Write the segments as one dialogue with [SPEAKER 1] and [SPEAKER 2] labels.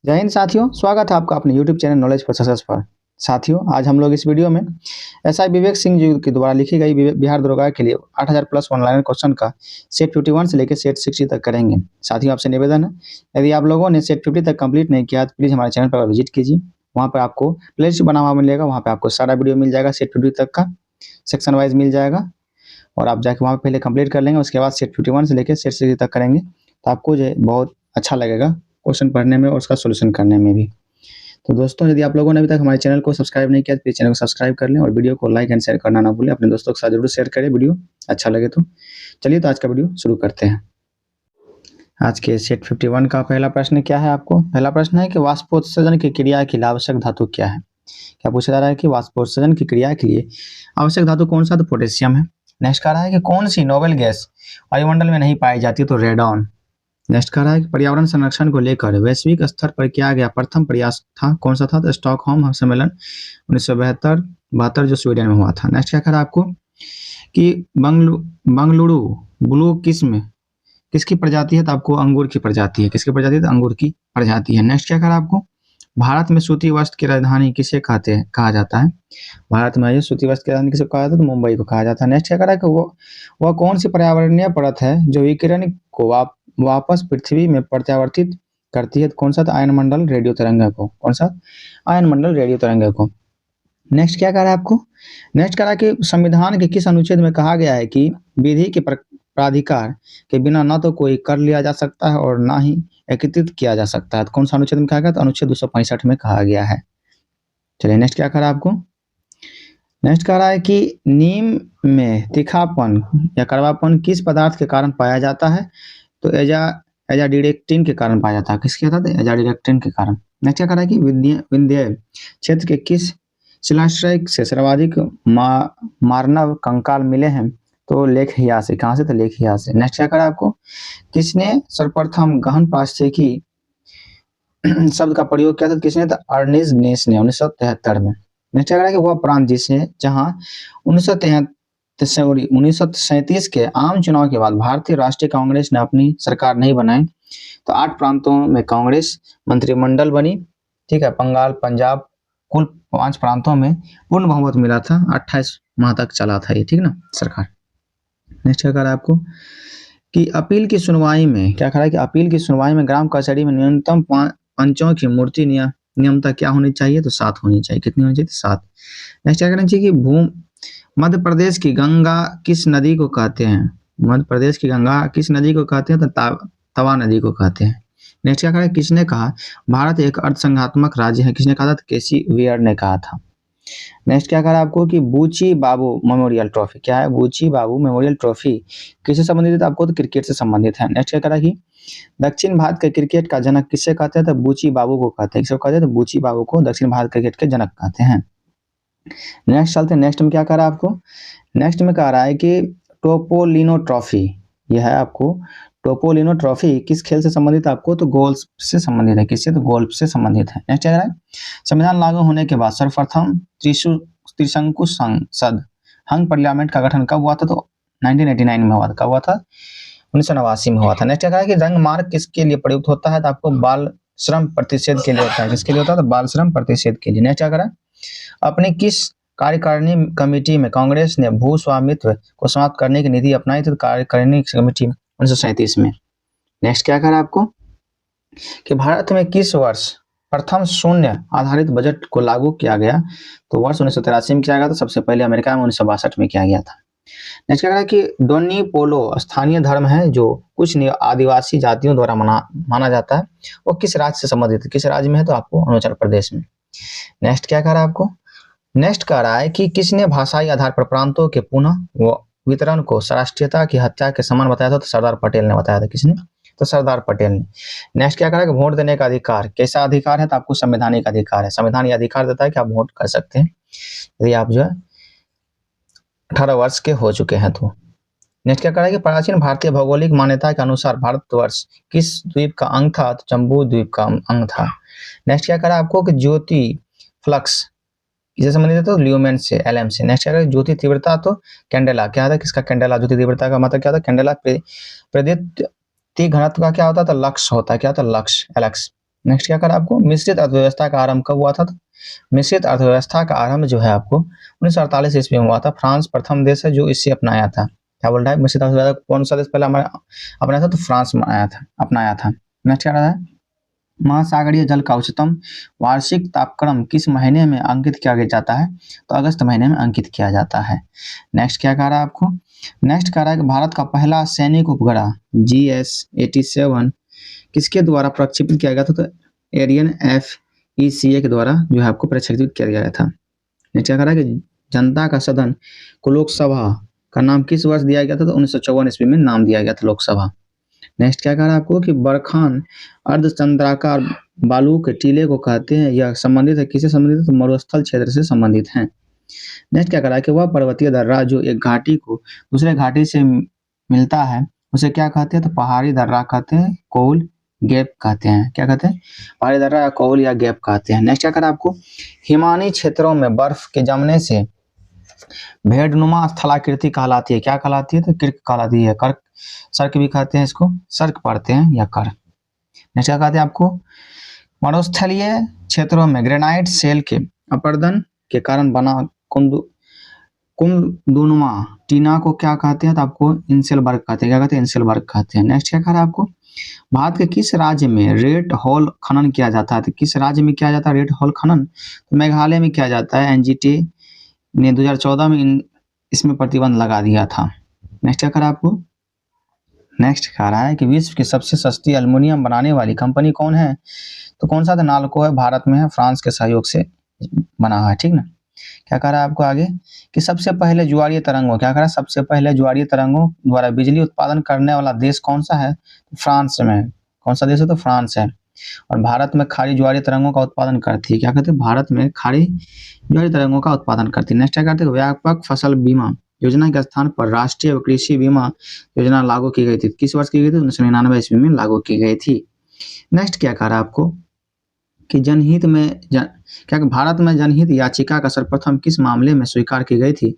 [SPEAKER 1] जय हिंद साथियों, स्वागत है आपका अपने YouTube channel knowledge for success पर। साथियों, आज हम लोग इस वीडियो में एसआई विवेक सिंह जी के द्वारा लिखी गई बिहार दरोगा के लिए 8000 प्लस ऑनलाइन क्वेश्चन का सेट 51 से लेकर सेट 60 तक करेंगे। साथियों, आपसे निवेदन है, यदि आप लोगों ने सेट 50 तक कंप्लीट नहीं किया तो प्लीज़ हमारे चैनल पर विजिट कीजिए। वहाँ पर आपको प्लेलिस्ट बना हुआ मिलेगा, वहाँ पर आपको सारा वीडियो मिल जाएगा, सेट 50 तक का सेक्शन वाइज मिल जाएगा और आप जाके वहाँ पहले कंप्लीट कर लेंगे। उसके बाद सेट 51 से लेकर सेट 60 तक करेंगे तो आपको जो है बहुत अच्छा लगेगा क्वेश्चन पढ़ने में और उसका सोल्यूशन करने में भी। तो दोस्तों, यदि आप लोगों ने अभी तक हमारे चैनल को सब्सक्राइब नहीं किया तो प्लीज़ चैनल को सब्सक्राइब कर लें और वीडियो को लाइक एंड शेयर करना ना भूलें। अपने दोस्तों के साथ जरूर शेयर करें वीडियो अच्छा लगे तो। चलिए तो आज का वीडियो शुरू करते हैं। आज के सेट 51 का पहला प्रश्न क्या है आपको? पहला प्रश्न है कि वाष्पोत्सर्जन की क्रिया के लिए आवश्यक धातु क्या है? क्या पूछा जा रहा है कि वाष्पोत्सर्जन की क्रिया के लिए आवश्यक धातु कौन सा? तो पोटेशियम है। नेक्स्ट कह रहा है कि कौन सी नोबेल गैस वायुमंडल में नहीं पाई जाती? तो रेडॉन। नेक्स्ट कह रहा है कि पर्यावरण संरक्षण को लेकर वैश्विक स्तर पर किया गया प्रथम प्रयास था कौन सा था? तो स्टॉकहोम सम्मेलन 1972 जो स्वीडन में हुआ था। नेक्स्ट क्या कह रहा है आपको कि बंगलुरु ब्लू किसकी प्रजाति है? तो आपको अंगूर की प्रजाति है। किसकी प्रजाति है? तो अंगूर की प्रजाति है। नेक्स्ट क्या कह रहा है आपको? भारत में सूती वस्त्र की राजधानी किसे कहा जाता है? भारत में ये सूती वस्त्र की राजधानी किसे कहा जाता है? तो मुंबई को कहा जाता है। नेक्स्ट क्या कह रहा है कि वह कौन सी पर्यावरणीय परत है जो विकिरण को वापस पृथ्वी में प्रत्यावर्तित करती है? कौन सा? तो आयनमंडल रेडियो तरंग को। कौन सा? आयनमंडल रेडियो तरंग को। नेक्स्ट क्या कह रहा है आपको? नेक्स्ट कह रहा है कि संविधान के किस अनुच्छेद में कहा गया है कि विधि के प्राधिकार के बिना न तो कोई कर लिया जा सकता है और ना ही एकत्रित किया जा सकता है? तो कौन सा अनुच्छेद में कहा गया? तो अनुच्छेद 265 में कहा गया है। चलिए नेक्स्ट क्या कह रहा है आपको? नेक्स्ट कह रहा है कि नीम में तीखापन या कड़वापन किस पदार्थ के कारण पाया जाता है? तो एजाडिरेक्टिन के कारण पाया जाता है। किसके था? एजाडिरेक्टिन के कारण। नेक्स्ट क्या कह रहा है कि विंध्य क्षेत्र के किस शिलाश्रय से सर्वाधिक मानव कंकाल मिले हैं? तो लेख हिया से। कहाँ से? तो लेख हिया से। नेक्स्ट क्या कह रहा है आपको? किसने सर्वप्रथम गहन पारिस्थितिकी शब्द का प्रयोग किया था? किसने? तो अर्निस्ट नेस ने 1973 में। नेक्स्ट क्या कह रहा है कि वह प्रांत जिसने जहां 1937 के आम चुनाव के बाद भारतीय राष्ट्रीय कांग्रेस ने अपनी सरकार नहीं बनाई तो 8 प्रांतों में कांग्रेस मंत्रिमंडल बनी। ठीक है, बंगाल, पंजाब, कुल 5 प्रांतों में पूर्ण बहुमत मिला था। 28 माह तक चला था ये, ठीक ना, सरकार। नेक्स्ट क्या कह रहा है आपको कि अपील की सुनवाई में क्या कह रहा है कि अपील की सुनवाई में ग्राम कचहरी में न्यूनतम पंचों की मूर्ति नियमता क्या होनी चाहिए? तो 7 होनी चाहिए। कितनी होनी चाहिए? 7। नेक्स्ट क्या करना चाहिए कि मध्य प्रदेश की गंगा किस नदी को कहते हैं? मध्य प्रदेश की गंगा किस नदी को कहते हैं? तो तवा नदी को कहते हैं। नेक्स्ट क्या कह रहा है? किसने कहा भारत एक अर्थसंघात्मक राज्य है? किसने कहा था? तो केसी वेयर ने कहा था। नेक्स्ट क्या कह रहा है आपको कि बूची बाबू मेमोरियल ट्रॉफी क्या है? बूची बाबू मेमोरियल ट्रॉफी किससे संबंधित है? आपको तो क्रिकेट से संबंधित है। नेक्स्ट क्या कह रहा है कि दक्षिण भारत के क्रिकेट का जनक किससे कहते हैं? तो बूची बाबू को कहते हैं। किसको कहते हैं? तो बूची बाबू को दक्षिण भारत क्रिकेट के जनक कहते हैं। नेक्स्ट चलते हैं। नेक्स्ट में क्या कह रहा है आपको? नेक्स्ट में कह रहा है कि टोपोलिनो ट्रॉफी, यह है आपको टोपोलिनो ट्रॉफी किस खेल से संबंधित है? आपको तो गोल्फ से संबंधित है। किससे? तो गोल्फ से संबंधित है। नेक्स्ट क्या कह रहा है? संविधान लागू होने के बाद सर्वप्रथम त्रिशंकु संसद हंग पार्लियामेंट का गठन कब हुआ था? तो 1989 में हुआ था। कब हुआ था? 1989 में हुआ था। नेक्स्ट क्या कहा है कि रंग मार्ग किसके लिए प्रयुक्त होता है? तो आपको बाल श्रम प्रतिषेध के लिए होता है। किसके लिए होता है? तो बाल श्रम प्रतिषेध के लिए। नेक्स्ट क्या करा? अपनी किस कार्यकारिणी कमेटी में कांग्रेस ने भू स्वामित्व को समाप्त करने की नीति अपनाई थी? तो कार्यकारिणी कमेटी में 1937 में। नेक्स्ट क्या करा आपको कि भारत में किस वर्ष प्रथम शून्य आधारित बजट को लागू किया गया? तो वर्ष 1983 में किया गया था। सबसे पहले अमेरिका में 1962 में किया गया था। नेक्स्ट क्या कह रहा है कि डोनी पोलो स्थानीय धर्म है जो कुछ आदिवासी जातियों द्वारा माना जाता है। वो किस राज्य से संबंधित है? किस राज्य में है? तो आपको अरुणाचल प्रदेश में। नेक्स्ट क्या कह रहा है आपको? नेक्स्ट कह रहा है कि किसने भाषाई आधार पर प्रांतों के पुनः वितरण को राष्ट्रीयता की हत्या के समान बताया था? तो सरदार पटेल ने बताया था। किसने? तो सरदार पटेल ने। नेक्स्ट क्या कह रहा है कि वोट देने का अधिकार कैसा अधिकार है? तो आपको संवैधानिक अधिकार है। संविधान ये अधिकार देता है कि आप वोट कर सकते हैं यदि आप जो है 18 वर्ष के हो चुके हैं तो। नेक्स्ट क्या कह रहा है कि प्राचीन भारतीय भौगोलिक मान्यता के अनुसार भारतवर्ष किस द्वीप का अंग था? तो जम्बू द्वीप का अंग था। नेक्स्ट क्या कह रहा है आपको कि ज्योति फ्लक्स किससे संबंधित है? तो ल्यूमेन से, LM से। नेक्स्ट क्या कह रहा है? ज्योति तीव्रता तो कैंडेला क्या था? किसका? कैंडेला। ज्योति तीव्रता का मतलब क्या था? कैंडेला। प्रदीप्ति घनत्व का क्या होता है? तो लक्स होता है। क्या होता है? Lux, LX। नेक्स्ट क्या करा आपको, मिश्रित अर्थव्यवस्था का आरंभ कब हुआ था? तो मिश्रित अर्थव्यवस्था का आरंभ जो है आपको 1948 ईस्वी में हुआ था। फ्रांस प्रथम देश है जो इसे अपनाया था। क्या बोल रहा है, मिश्रित अर्थव्यवस्था कौन सा देश पहले हमारा अपनाया था? तो फ्रांस में आया था, अपनाया था। नेक्स्ट क्या रहा है, महासागरीय जल का उच्चतम वार्षिक तापक्रम किस महीने में अंकित किया जाता है? तो अगस्त महीने में अंकित किया जाता है। नेक्स्ट क्या कह रहा है आपको, नेक्स्ट कह रहा है कि भारत का पहला सैनिक उपग्रह GS-87 किसके द्वारा प्रक्षेपित किया गया था? तो एरियन FECA के द्वारा जो है आपको प्रक्षेपित किया गया था। नेक्स्ट क्या कह रहा है कि जनता का सदन को लोकसभा का नाम किस वर्ष दिया गया था? तो 1954 ईस्वी में नाम दिया गया था लोकसभा। नेक्स्ट क्या कह रहा है आपको कि बरखान अर्धचंद्राकार बालू के टीले को कहते हैं, यह संबंधित है, किससे संबंधित है? तो मरुस्थल क्षेत्र से संबंधित है। नेक्स्ट क्या कह रहा है कि वह पर्वतीय दर्रा जो एक घाटी को दूसरे घाटी से मिलता है उसे क्या कहते हैं? तो पहाड़ी दर्रा कहते हैं, कोल गैप कहते हैं। क्या कहते हैं? पहाड़ी दर्रा या कोल या गैप कहते हैं। नेक्स्ट क्या कह रहा है आपको, हिमानी क्षेत्रों में बर्फ के जमने से भेड़नुमा स्थलाकृति कहलाती है। क्या कहलाती है? तो किर्क कहलाती है। कर्क सर्क भी कहते हैं, इसको सर्क पढ़ते हैं या कर। नेक्स्ट क्या कहते हैं आपको, मरुस्थलीय क्षेत्रों में ग्रेनाइट सेल के अपर्दन के कारण बना कुंदनुमा टीना को क्या कहते हैं? तो आपको इंसेलबर्ग कहते हैं। क्या कहते हैं? इंसेलबर्ग कहते हैं। नेक्स्ट क्या कह रहा है आपको, भारत के किस राज्य में रेड हॉल खनन किया जाता है? तो किस राज्य में किया जाता है रेड हॉल खनन? तो मेघालय में किया जाता है। NGT ने 2014 में इसमें प्रतिबंध लगा दिया था। नेक्स्ट क्या कह रहा है आपको, नेक्स्ट कह रहा है कि विश्व की सबसे सस्ती एल्युमिनियम बनाने वाली कंपनी कौन है? तो कौन सा? तो नाल्को है, भारत में है, फ्रांस के सहयोग से बना हुआ है। ठीक ना। क्या कह रहा है आपको आगे कि सबसे पहले ज्वारीय तरंगों, क्या कह रहा है, सबसे पहले ज्वारीय तरंगों द्वारा बिजली उत्पादन करने वाला देश कौन सा है? तो फ्रांस में। कौन सा देश है? तो फ्रांस है। और भारत में खाड़ी ज्वारीय तरंगों का उत्पादन करती है। क्या कहते हैं? भारत में खाड़ी ज्वारीय तरंगों का उत्पादन करती है। नेक्स्ट क्या कहते हैं, व्यापक फसल बीमा योजना के स्थान पर राष्ट्रीय कृषि बीमा योजना लागू की गई थी। किस वर्ष की गई थी? 1999 ईस्वी में लागू की गई थी। नेक्स्ट क्या कह रहा है आपको कि जनहित में क्या भारत में जनहित याचिका का सर्वप्रथम किस मामले में स्वीकार की गई थी?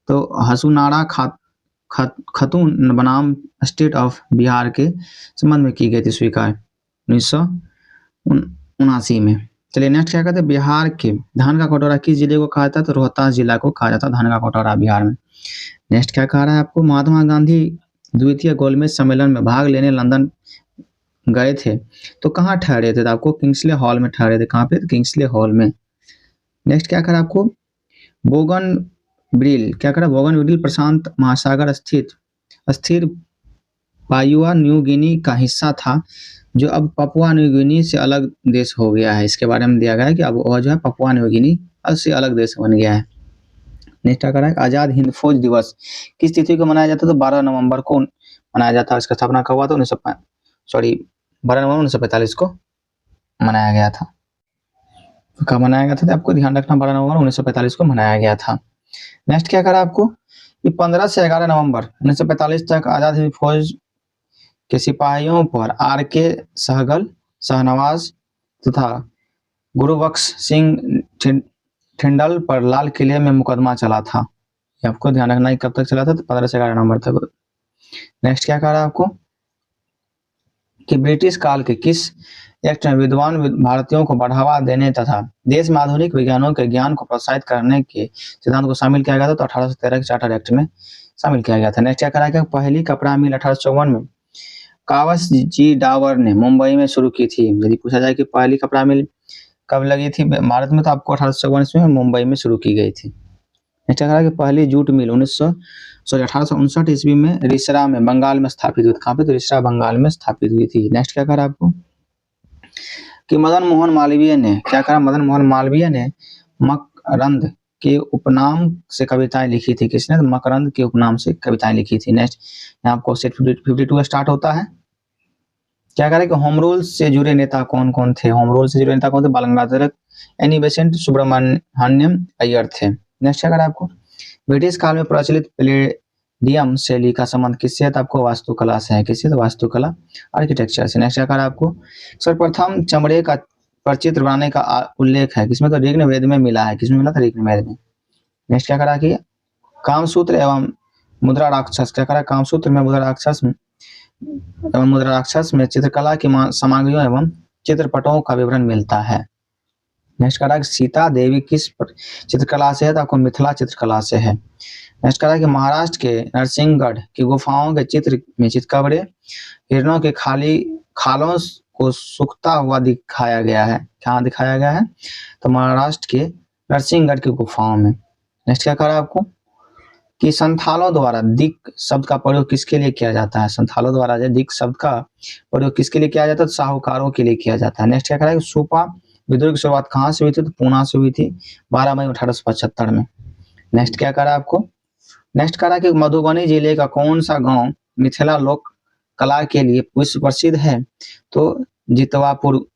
[SPEAKER 1] तो हसुनारा खतून बनाम स्टेट ऑफ बिहार के संबंध में की गई थी स्वीकार 1979 में। चलिए नेक्स्ट क्या कहते हैं, बिहार के धान का कटोरा किस जिले को कहा जाता है? तो रोहतास जिला को कहा जाता है धान का कटोरा बिहार में। नेक्स्ट क्या कह रहा है आपको, महात्मा गांधी द्वितीय गोलमेज सम्मेलन में भाग लेने लंदन गए थे तो कहाँ ठहरे थे? तो आपको किंग्सले हॉल में ठहरे थे। कहाँ पे? किंग्सले हॉल में। नेक्स्ट क्या करा आपको, बोगनविल, क्या करा, बोगनविल प्रशांत महासागर स्थित स्थिर पापुआ न्यू गिनी का हिस्सा था जो अब पपुआ न्यू गिनी से अलग देश हो गया है। इसके बारे में दिया गया है कि अब वह जो है पपुआ न्यू गिनी से अलग देश बन गया है। नेक्स्ट क्या करा है, आजाद हिंद फौज दिवस किस तिथि को मनाया जाता है? तो 12 नवंबर को मनाया जाता है। इसका स्थापना कब हुआ था? 12 नवंबर 1945 को मनाया गया था। कब मनाया गया था? तो आपको ध्यान रखना, 12 नवंबर 1945 को मनाया गया था। नेक्स्ट क्या करा आपको कि 15 से 11 नवंबर 1945 तक आजाद हिंद फौज के सिपाहियों पर RK सहगल, शाहनवाज तथा गुरुबख्श सिंह ठिंडल पर लाल किले में मुकदमा चला था। आपको ध्यान रखना है कब तक चला था? तो 15 से 11 नवंबर तक। नेक्स्ट क्या कह रहा है आपको कि ब्रिटिश काल के किस एक्ट में विद्वान भारतीयों को बढ़ावा देने तथा देश में आधुनिक विज्ञानों के ज्ञान को प्रोत्साहित करने के सिद्धांत को शामिल किया गया था? तो 1813 के चार्टर एक्ट में शामिल किया गया था। नेक्स्ट क्या करा, पहली कपड़ा मिल 1854 में कावस जी डावर ने मुंबई में शुरू की थी। यदि पूछा जाए कि पहली कपड़ा मिल कब लगी थी भारत में, तो आपको 1854 में मुंबई में शुरू की गई थी। नेक्स्ट क्या करा कि पहली जूट मिल 1859 ईस्वी में रिसरा में बंगाल में स्थापित हुई थी। कहाँ पे? तो रिसरा बंगाल में स्थापित हुई थी। नेक्स्ट क्या करा आपको कि मदन मोहन मालवीय ने क्या करा, मदन मोहन मालवीय ने मकरंद के उपनाम से कविताएं लिखी थी। किसने? तो मकरंद के उपनाम से कविताएं लिखी थी। नेक्स्ट यहाँ आपको सेट 52 स्टार्ट होता है। क्या करें कि होम रूल से जुड़े नेता कौन कौन थे? होम रूल से जुड़े नेता कौन थे? बाल गंगाधर तिलक, एनी बेसेंट, सुब्रमण्यम अय्यर थे। नेक्स्ट क्या करें आपको ब्रिटिश काल में प्रचलित पैलेडियम शैली का संबंध किससे है? तो आपको वास्तुकला से है। किससे? तो वास्तुकला आर्किटेक्चर से। नेक्स्ट क्या करें आपको सर्वप्रथम चमड़े का प्रचित्र बनाने का उल्लेख है किसमें? तो ऋग्वेद में मिला है। किसमें मिला था? ऋग्वेद में। नेक्स्ट क्या करा कि कामसूत्र एवं मुद्रा राक्षस, क्या करा कामसूत्र में मुद्रा राक्षस एवं मुद्रा राक्षस में चित्रकला की सामग्रियों एवं चित्रपटों का विवरण मिलता है। नेक्स्ट कह रहा है कि सीता देवी किस चित्रकला से है, तो आपको मिथिला चित्रकला से है। नेक्स्ट कह रहा है कि महाराष्ट्र के नरसिंहगढ़ की गुफाओं के चित्र में चितकबरे हिरणों के खालों को सूखता हुआ दिखाया गया है। कहाँ दिखाया गया है, तो महाराष्ट्र के नरसिंहगढ़ की गुफाओं में। नेक्स्ट क्या कह रहा है आपको कि संथालों द्वारा दिक शब्द का प्रयोग किसके लिए किया जाता है। संथालों द्वारा जो दिक शब्द का प्रयोग किसके लिए किया जाता है, तो साहूकारों के लिए किया जाता है। नेक्स्ट क्या कह रहा है कि सूपा विद्रोह की शुरुआत कहाँ से हुई थी, तो पूना से हुई थी 12 मई 1875 में। नेक्स्ट क्या कह रहा है आपको, नेक्स्ट कह रहा है कि मधुबनी जिले का कौन सा गांव मिथिला लोक कला के लिए विश्व प्रसिद्ध है, तो जितवारपुर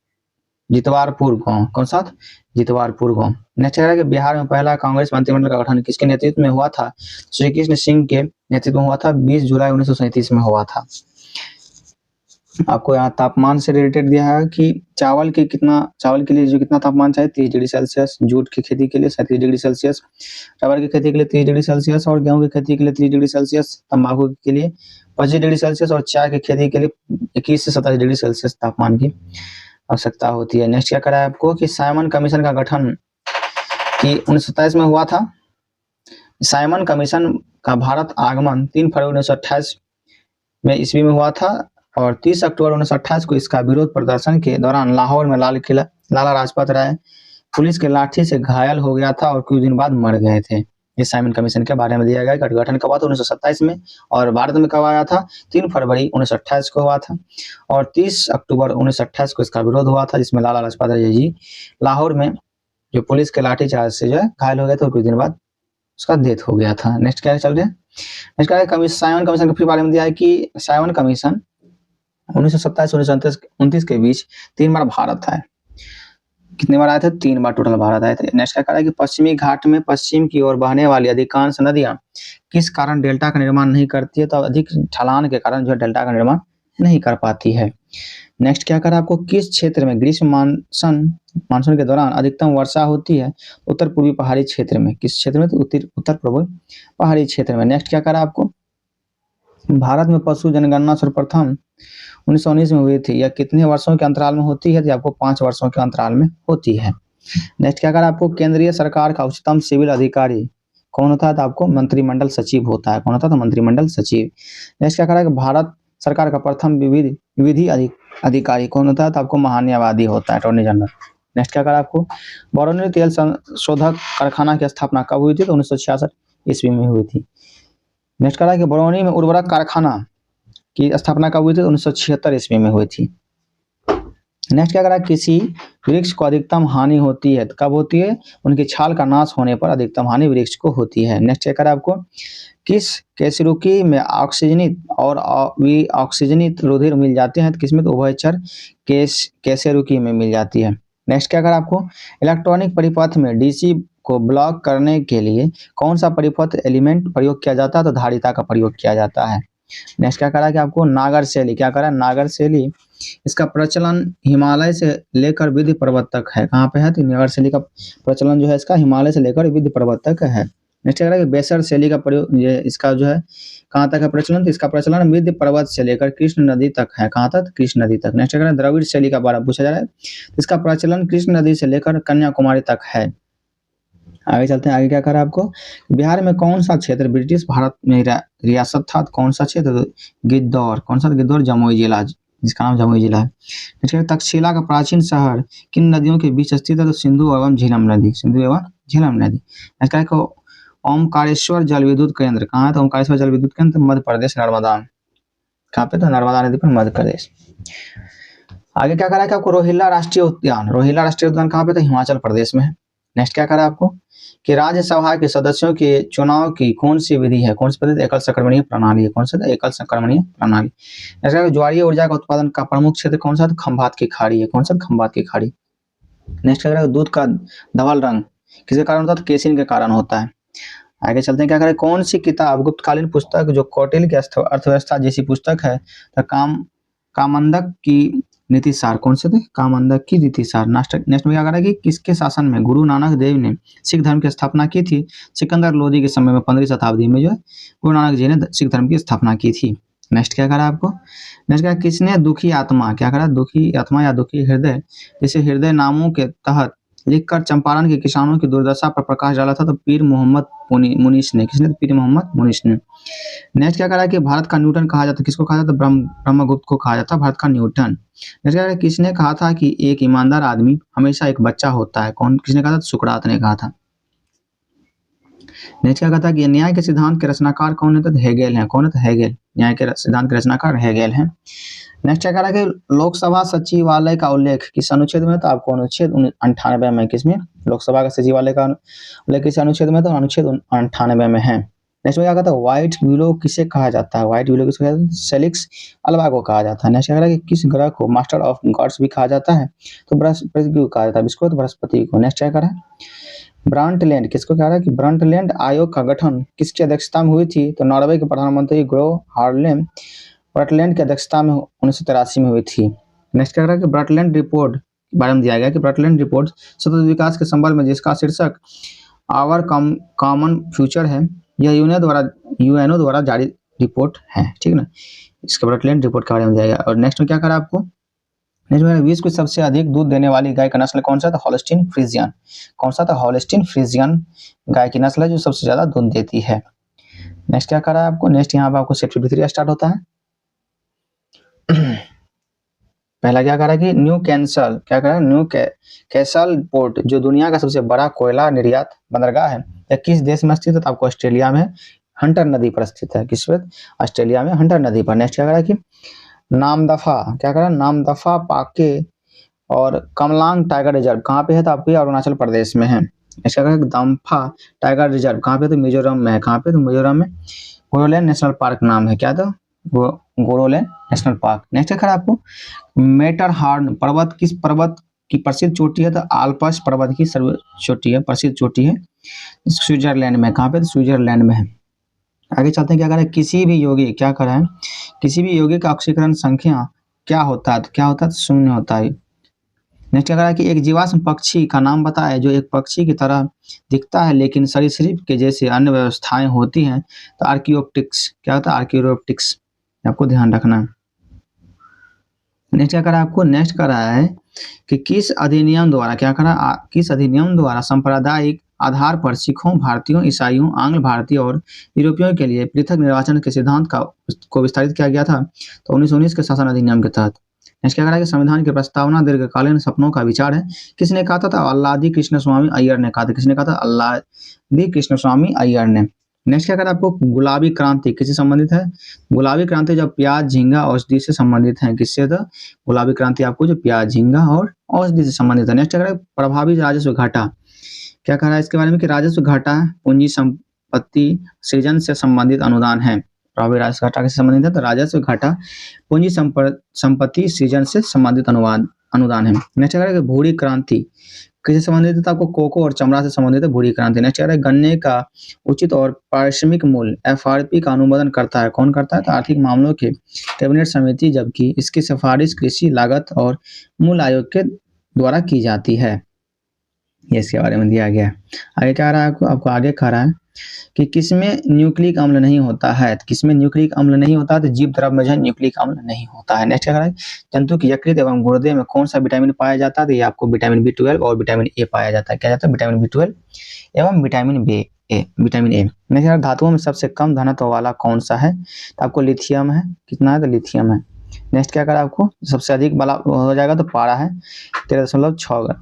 [SPEAKER 1] गांव। कौन सा, जितवारपुर गांव। नेक्स्ट कह रहा है कि बिहार में पहला कांग्रेस मंत्रिमंडल का गठन किसके नेतृत्व में हुआ था, श्री कृष्ण सिंह के नेतृत्व में हुआ था, 20 जुलाई 1937 में हुआ था। आपको यहाँ तापमान से रिलेटेड दिया है कि चावल के लिए जो कितना तापमान चाहिए, 30 डिग्री सेल्सियस, जूट की खेती के लिए 37 डिग्री सेल्सियस, रबर की खेती के लिए 30 डिग्री सेल्सियस और गेहूं की खेती के लिए 30 डिग्री सेल्सियस, तंबाकू के लिए 25 डिग्री सेल्सियस और चाय की खेती के लिए 21 से 27 डिग्री सेल्सियस तापमान की आवश्यकता होती है। नेक्स्ट क्या करा है आपको कि साइमन कमीशन का गठन की 1927 में हुआ था। साइमन कमीशन का भारत आगमन 3 फरवरी 1928 में ईस्वी में हुआ था और 30 अक्टूबर 1928 को इसका विरोध प्रदर्शन के दौरान लाहौर में लाला लाजपत राय पुलिस के लाठी से घायल हो गया था और कुछ दिन बाद मर गए थे। ये साइमन कमीशन के बारे में दिया गया। गठन कब हुआ था, 1927 में, और भारत में कब आया था, 3 फरवरी 1928 को हुआ था और 30 अक्टूबर 1928 को इसका विरोध हुआ था, जिसमें लाला लाजपत राय जी लाहौर में जो पुलिस के लाठीचार्ज से जो है घायल हो गए थे और कुछ दिन बाद उसका डेथ हो गया था। नेक्स्ट क्या चल रहे हैं, नेक्स्ट क्या है साइमन कमीशन के बारे में दिया है कि साइमन कमीशन 1927 1929 के बीच 3 बार भारत आए। कितने बार आए थे, 3 बार टोटल भारत आए थे। नेक्स्ट क्या कह रहा है कि पश्चिमी घाट में पश्चिम की ओर बहने वाली अधिकांश नदियां किस कारण डेल्टा का निर्माण नहीं करती है, तो अधिक ढलान के कारण जो है डेल्टा का निर्माण नहीं कर पाती है। नेक्स्ट क्या करा आपको, किस क्षेत्र में ग्रीष्म मानसून के दौरान अधिकतम वर्षा होती है, उत्तर पूर्वी पहाड़ी क्षेत्र में। किस क्षेत्र में, तो उत्तर पूर्वी पहाड़ी क्षेत्र में। नेक्स्ट क्या करा आपको, भारत में पशु जनगणना सर्वप्रथम 1919 में हुई थी, यह कितने वर्षों के अंतराल में होती है, तो आपको 5 वर्षों के अंतराल में होती है। नेक्स्ट क्या करा आपको, केंद्रीय सरकार का उच्चतम सिविल अधिकारी कौन होता है, तो आपको मंत्रिमंडल सचिव होता है। कौन होता है, तो मंत्रिमंडल सचिव। नेक्स्ट क्या करा कि भारत सरकार का प्रथम विधि अधिकारी कौन होता है, तो आपको महान्यायवादी होता है, अटॉर्नी जनरल। नेक्स्ट क्या करा आपको, बरौनी तेल संशोधक कारखाना की स्थापना कब हुई थी, तो 1966 ईस्वी में हुई थी। नेक्स्ट करा कि बरौनी में उर्वरक कारखाना की स्थापना कब हुई थी, 1976 ईस्वी में हुई थी। नेक्स्ट क्या करा, किसी वृक्ष को अधिकतम हानि होती है, तो कब होती है, उनकी छाल का नाश होने पर अधिकतम हानि वृक्ष को होती है। नेक्स्ट क्या करा आपको, किस कैसेरुकी में ऑक्सीजनित और ऑक्सीजनित रुधिर मिल जाते हैं, तो किसमें, तो उभयचर कैसेरुकी में मिल जाती है। नेक्स्ट क्या करा आपको, इलेक्ट्रॉनिक परिपथ में डीसी को ब्लॉक करने के लिए कौन सा परिपथ एलिमेंट प्रयोग किया जाता है, तो धारिता का प्रयोग किया जाता है। नेक्स्ट क्या करा कि आपको नागर शैली, क्या करा, नागर शैली इसका प्रचलन हिमालय से लेकर विंध्य पर्वत तक है। कहाँ पे है, तो नागर शैली का प्रचलन जो है इसका हिमालय से लेकर विंध्य पर्वत तक है। नेक्स्ट क्या करा कि बेसर शैली का प्रयोग, ये इसका जो है कहाँ तक है प्रचलन, तो इसका प्रचलन विंध्य पर्वत से लेकर कृष्ण नदी तक है। कहाँ तक, कृष्ण नदी तक। नेक्स्ट क्या करा, द्रविड़ शैली का बारे में पूछा जा रहा है, इसका प्रचलन कृष्ण नदी से लेकर कन्याकुमारी तक है। आगे चलते हैं, आगे क्या करा आपको, बिहार में कौन सा क्षेत्र ब्रिटिश भारत में रियासत था, कौन सा क्षेत्र, गिद्धौर। कौन सा, गिद्धौर जमुई जिला, जिसका नाम जमुई जिला है। तक्षशिला का प्राचीन शहर किन नदियों के बीच स्थित है, तो सिंधु एवं झेलम नदी, सिंधु एवं झेलम नदी। ओमकारेश्वर जल विद्युत केंद्र कहाँ है, तो ओमकारेश्वर जल विद्युत केंद्र मध्य प्रदेश, नर्मदा। कहाँ पे, तो नर्मदा नदी पर मध्य प्रदेश। आगे क्या करा है आपको, रोहिल्ला राष्ट्रीय उद्यान, रोहिल्ला राष्ट्रीय उद्यान कहाँ पे, तो हिमाचल प्रदेश में है। नेक्स्ट क्या करा आपको कि राज्यसभा के सदस्यों के चुनाव की कौन सी विधि है, कौन सी पद्धति, एकल संक्रमणीय प्रणाली है। कौन सा, एकल संक्रमणीय प्रणाली। नेक्स्ट ज्वारीय ऊर्जा का उत्पादन का प्रमुख क्षेत्र कौन सा, तो खंभात की खाड़ी है। कौन सा, खंभात की खाड़ी। नेक्स्ट क्या करा, दूध का धवल रंग किसके कारण होता है, तो केसिन के कारण होता है। आगे चलते हैं, क्या करें, कौन सी किताब गुप्तकालीन पुस्तक जो कौटिल्य की अर्थव्यवस्था जैसी पुस्तक है, तो कामंदक की नीतिसार। कौन से थे, कामंदक की नीतिसार। नेक्स्ट में क्या करा कि किसके शासन में गुरु नानक देव ने सिख धर्म की स्थापना की थी, सिकंदर लोदी के समय में 15वीं शताब्दी में जो है गुरु नानक जी ने सिख धर्म की स्थापना की थी। नेक्स्ट क्या करा आपको, नेक्स्ट क्या, किसने दुखी आत्मा, क्या करा, दुखी आत्मा या दुखी हृदय जैसे हृदय नामों के तहत लिखकर चंपारण के किसानों की दुर्दशा पर प्रकाश डाला था, तो पीर मोहम्मद मुनीस ने, किसने, तो पीर मोहम्मद मुनीस ने। नेक्स्ट क्या करा कि भारत का न्यूटन कहा जाता, किसको कहा जाता, ब्रह्मगुप्त को कहा जाता भारत का न्यूटन। नेक्स्ट क्या करा, किसने कहा था कि एक ईमानदार आदमी हमेशा एक बच्चा होता है, कौन, किसने कहा था, सुकरात ने कहा था। नेक्स्ट क्या कहता कि न्याय के सिद्धांत के रचनाकार कौन है, तो हेगेल है, कौन है, तो हेगेल, न्याय के सिद्धांत के रचनाकार हेगेल है। नेक्स्ट क्या कह रहा है कि लोकसभा सचिवालय का उल्लेख किस अनुच्छेद में, तो आपको अनुच्छेद 98 में, किसमें, लोकसभा का सचिवालय का उल्लेख किस अनुच्छेद में, तो अनुच्छेद 98 में है। नेक्स्ट में क्या कहता है, व्हाइट विलो किसे कहा जाता है, व्हाइट विलो किसे कहता है, सेलिक्स अल्वा को कहा जाता है। नेक्स्ट क्या कह रहा है कि किस ग्रह को मास्टर ऑफ गॉड्स भी कहा जाता है, तो बृहस्पति को कहा जाता है, किसको, तो बृहस्पति को। नेक्स्ट क्या कह रहा है, ब्रांटलैंड किसको कह रहा है कि ब्रांटलैंड आयोग का गठन किसकी अध्यक्षता में हुई थी, तो नॉर्वे के प्रधानमंत्री ग्रो हार्लेम ब्रांटलैंड की अध्यक्षता में 1983 में हुई थी। नेक्स्ट क्या कह रहा है कि ब्रांटलैंड रिपोर्ट के बारे में दिया गया कि ब्रांटलैंड रिपोर्ट सतत विकास के संबंध में जिसका शीर्षक आवर कॉमन फ्यूचर है, यह यूएनओ द्वारा जारी रिपोर्ट है, ठीक ना, इसके ब्रांटलैंड रिपोर्ट के बारे में दिया गया। और नेक्स्ट में क्या करा आपको, नेक्स्ट में विश्व की सबसे अधिक दूध देने वाली गाय का नस्ल कौन सा, तो हॉलस्टीन फ्रीजियन, कौन सा, तो हॉलस्टीन फ्रीजियन गाय की नस्ल है जो सबसे ज्यादा दूध देती है। नेक्स्ट क्या करा आपको, नेक्स्ट यहाँ पे आपको सेट 53 स्टार्ट होता है। पहला क्या करा कि न्यू कैसल, क्या करा, न्यू कैसल पोर्ट जो दुनिया का सबसे बड़ा कोयला निर्यात बंदरगाह है, यह किस देश में स्थित है, तो आपको ऑस्ट्रेलिया में हंटर नदी पर स्थित है, किस पर, ऑस्ट्रेलिया में हंटर नदी पर। नेक्स्ट क्या करा कि नामदफा, क्या करा, नामदफा पाके और कमलांग टाइगर रिजर्व कहाँ पे है, तो आपके अरुणाचल प्रदेश में है। इसका कहा दम्फा टाइगर रिजर्व कहाँ पे, तो मिजोरम में है, कहाँ पे, तो मिजोरम में गोरोलैंड नेशनल पार्क नाम है, क्या, तो गोरोलैंड नेशनल पार्क। नेक्स्ट है आपको मेटरहॉर्न पर्वत किस पर्वत की प्रसिद्ध चोटी है, तो आल्प्स पर्वत की सर्व चोटी है, प्रसिद्ध चोटी है, स्विट्जरलैंड में, कहाँ पे, तो स्विट्जरलैंड में है। आगे चलते हैं, क्या करें, किसी भी योगी, क्या करें, किसी भी योगी का ऑक्सीकरण संख्या क्या होता है, तो क्या होता है, शून्य होता है। नेक्स्ट क्या करा कि एक जीवाश्म पक्षी का नाम बताए जो एक पक्षी की तरह दिखता है लेकिन सरीसृप के जैसे अन्य व्यवस्थाएं होती हैं, तो आर्कियोप्टिक्स, क्या होता है, आर्कियोप्टिक्स, आपको ध्यान रखना है। नेक्स्ट क्या करा आपको, नेक्स्ट करा है कि किस अधिनियम द्वारा, क्या करा, किस अधिनियम द्वारा सांप्रदायिक आधार पर सिखों, भारतीयों, ईसाइयों, आंग्ल भारतीय और यूरोपियों के लिए पृथक निर्वाचन के सिद्धांत को विस्तारित किया गया था, तो 1919 के शासन अधिनियम के तहत। नेक्स्ट क्या करा कि संविधान की प्रस्तावना दीर्घकालीन सपनों का विचार है, किसने कहा था, अल्लादी कृष्ण स्वामी अय्यर ने कहा था, किसने कहा था, अल्लादी कृष्ण स्वामी अय्यर ने। नेक्स्ट क्या करा आपको, गुलाबी क्रांति किससे संबंधित है, गुलाबी क्रांति जो प्याज, झींगा, औषधि से संबंधित है, किससे, तो गुलाबी क्रांति आपको जो प्याज, झींगा और औषधि से संबंधित है। नेक्स्ट क्या करा, प्रभावी राजस्व घाटा, क्या कह रहा है इसके बारे में कि राजस्व घाटा पूंजी संपत्ति सृजन से संबंधित अनुदान है, प्रभावी राजस्व घाटा से संबंधित है, तो राजस्व घाटा पूंजी संपत्ति सृजन से संबंधित अनुदान है। नेक्स्ट क्या है, भूरी क्रांति किससे संबंधित है, तो आपको कोको और चमड़ा से संबंधित है भूरी क्रांति। नेक्स्ट क्या है, गन्ने का उचित और पारिश्रमिक मूल्य FRP का अनुमोदन करता है, कौन करता है, तो आर्थिक मामलों के कैबिनेट समिति, जबकि इसकी सिफारिश कृषि लागत और मूल्य आयोग के द्वारा की जाती है, ये इसके बारे में दिया गया है। आगे क्या आ रहा है आपको आगे कह रहा है कि किसमें न्यूक्लिक अम्ल नहीं होता है, तो किसमें न्यूक्लिक अम्ल नहीं होता है, तो जीव द्रव में जो है न्यूक्लिक अम्ल नहीं होता है। नेक्स्ट क्या कह रहा है, जंतु की यकृत एवं गुर्दे में कौन सा विटामिन पाया जाता है, तो ये आपको विटामिन B12 और विटामिन A पाया जाता है, क्या जाता है, विटामिन B12 एवं विटामिन A। नेक्स्ट धातुओं में सबसे कम घनत्व वाला कौन सा है, तो आपको लिथियम है, कितना है, तो लिथियम है। नेक्स्ट क्या करा आपको, सबसे अधिक वाला हो जाएगा तो पारा है 13.6